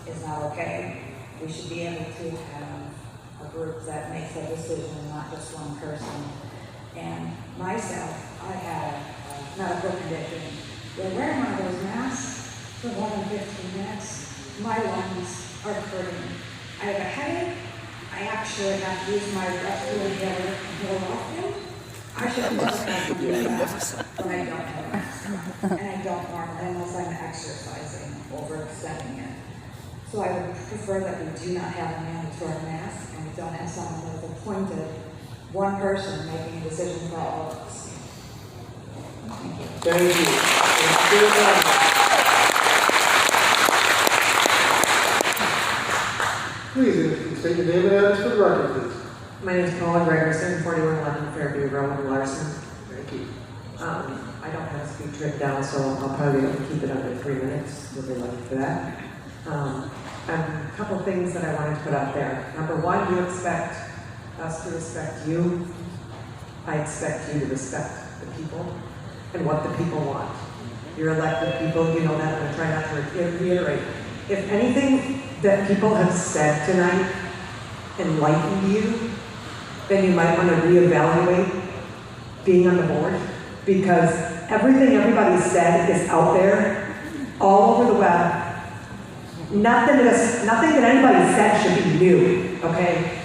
is not okay. We should be able to have a group that makes a decision, not just one person. And myself, I have a medical condition. Wearing one of those masks for more than 15 minutes, my lungs are hurting. I have a headache. I actually have to use my respirator more often. I should never have to do that when I don't have a mask on. And I don't normally unless I'm exercising, overextending it. So I would prefer that we do not have a mandatory mask and we don't have someone that is appointed, one person making a decision for all of us. Thank you. Please, state your name and address for the record, please. My name is Paula Gregerson, 4111 Fairview Road in Larson. Thank you. I don't have a speech written down, so I'll probably be able to keep it under 3 minutes. We'll be lucky for that. A couple things that I wanted to put out there. Number one, you expect us to respect you. I expect you to respect the people and what the people want. You're elected people, you know that. I'm going to try not to reiterate. If anything that people have said tonight enlightened you, then you might want to reevaluate being on the board, because everything everybody said is out there, all over the web. Nothing that anybody said should be new, okay?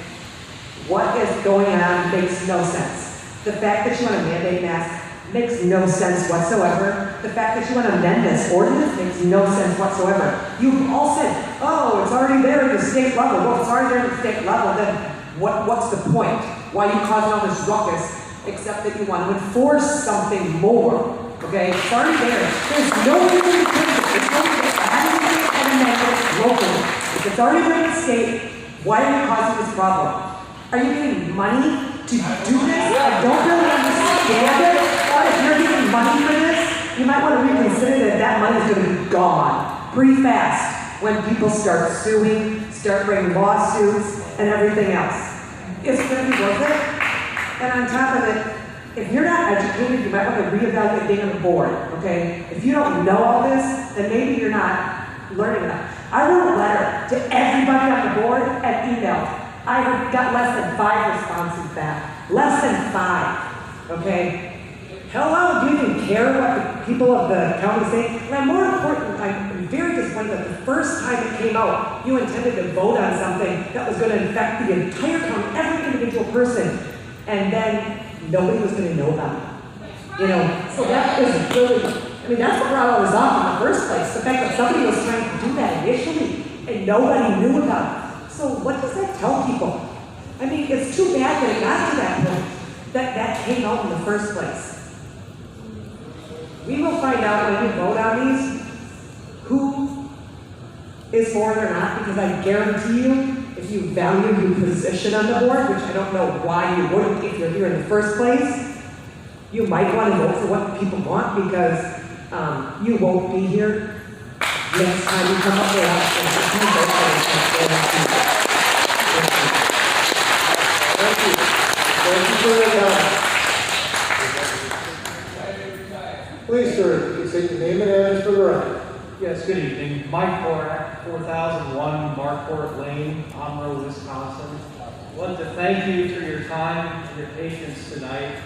What is going on makes no sense. The fact that you want to mandate masks makes no sense whatsoever. The fact that you want to amend this ordinance makes no sense whatsoever. You've all said, oh, it's already there at the state level. Well, if it's already there at the state level, then what's the point? Why are you causing all this ruckus, except that you want to enforce something more? Okay, it's already there. There's no reason to change it. It's no reason to have it and amend it locally. If it's already there at the state, why are you causing this problem? Are you getting money to do this? I don't really understand it. Or if you're getting money for this, you might want to reconsider that money is going to be gone pretty fast when people start suing, start bringing lawsuits, and everything else. It's going to be worth it. And on top of it, if you're not educated, you might want to reevaluate being on the board, okay? If you don't know all this, then maybe you're not learning enough. I wrote a letter to everybody on the board and emailed. I got less than 5 responses back. Less than 5, okay? Hello, do you even care what the people of the county say? And more important, I'm very disappointed that the first time it came out, you intended to vote on something that was going to affect the entire county, every individual person, and then nobody was going to know about it. You know, so that is really, I mean, that's what brought all this off in the first place. The fact that somebody was trying to do that initially, and nobody knew about it. So what does that tell people? I mean, it's too bad that it got to that point, that came out in the first place. We will find out when we vote on these who is for it or not, because I guarantee you, if you value your position on the board, which I don't know why you wouldn't if you're here in the first place, you might want to vote for what the people want, because you won't be here next time you come up with us. Thank you for your comment. Please, sir, please state your name and address for the record. Yes, good evening. Mike Borak, 4001 Markport Lane, Omro, Wisconsin. I want to thank you for your time and your patience tonight.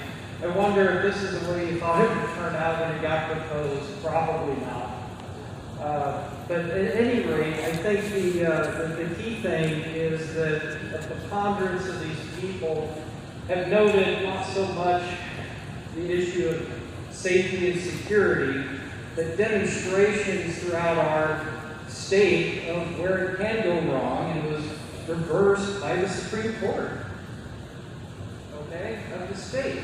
I wonder if this is the way you thought it would turn out when it got proposed. Probably not. But at any rate, I think the key thing is that the preponderance of these people have noted not so much the issue of safety and security, but demonstrations throughout our state of where it can go wrong, and it was reversed by the Supreme Court, okay, of the state.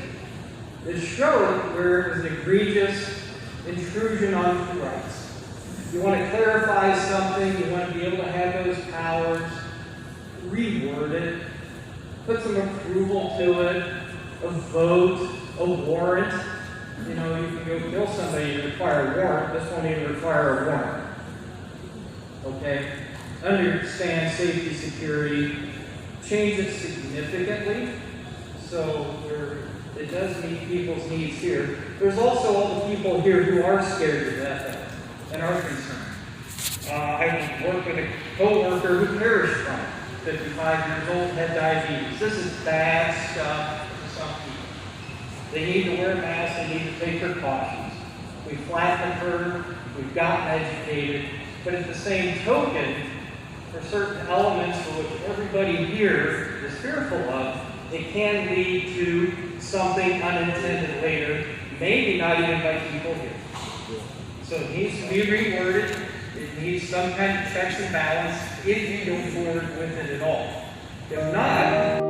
It showed where it was an egregious intrusion on rights. You want to clarify something, you want to be able to have those powers, reword it, put some approval to it, a vote, a warrant. You know, you can go kill somebody and require a warrant. This won't even require a warrant. Okay? Understand safety, security, change it significantly so it does meet people's needs here. There's also all the people here who are scared to death and are concerned. I worked with a co-worker who perished from it, 55 years old, had diabetes. This is bad stuff for some people. They need to wear masks, they need to take precautions. We flattened the curve, we've gotten educated, but at the same token, for certain elements for which everybody here is fearful of, it can lead to something unintended later, maybe not even by people here. So it needs to be reworded, it needs some kind of checks and balance if you go forward with it at all. If not,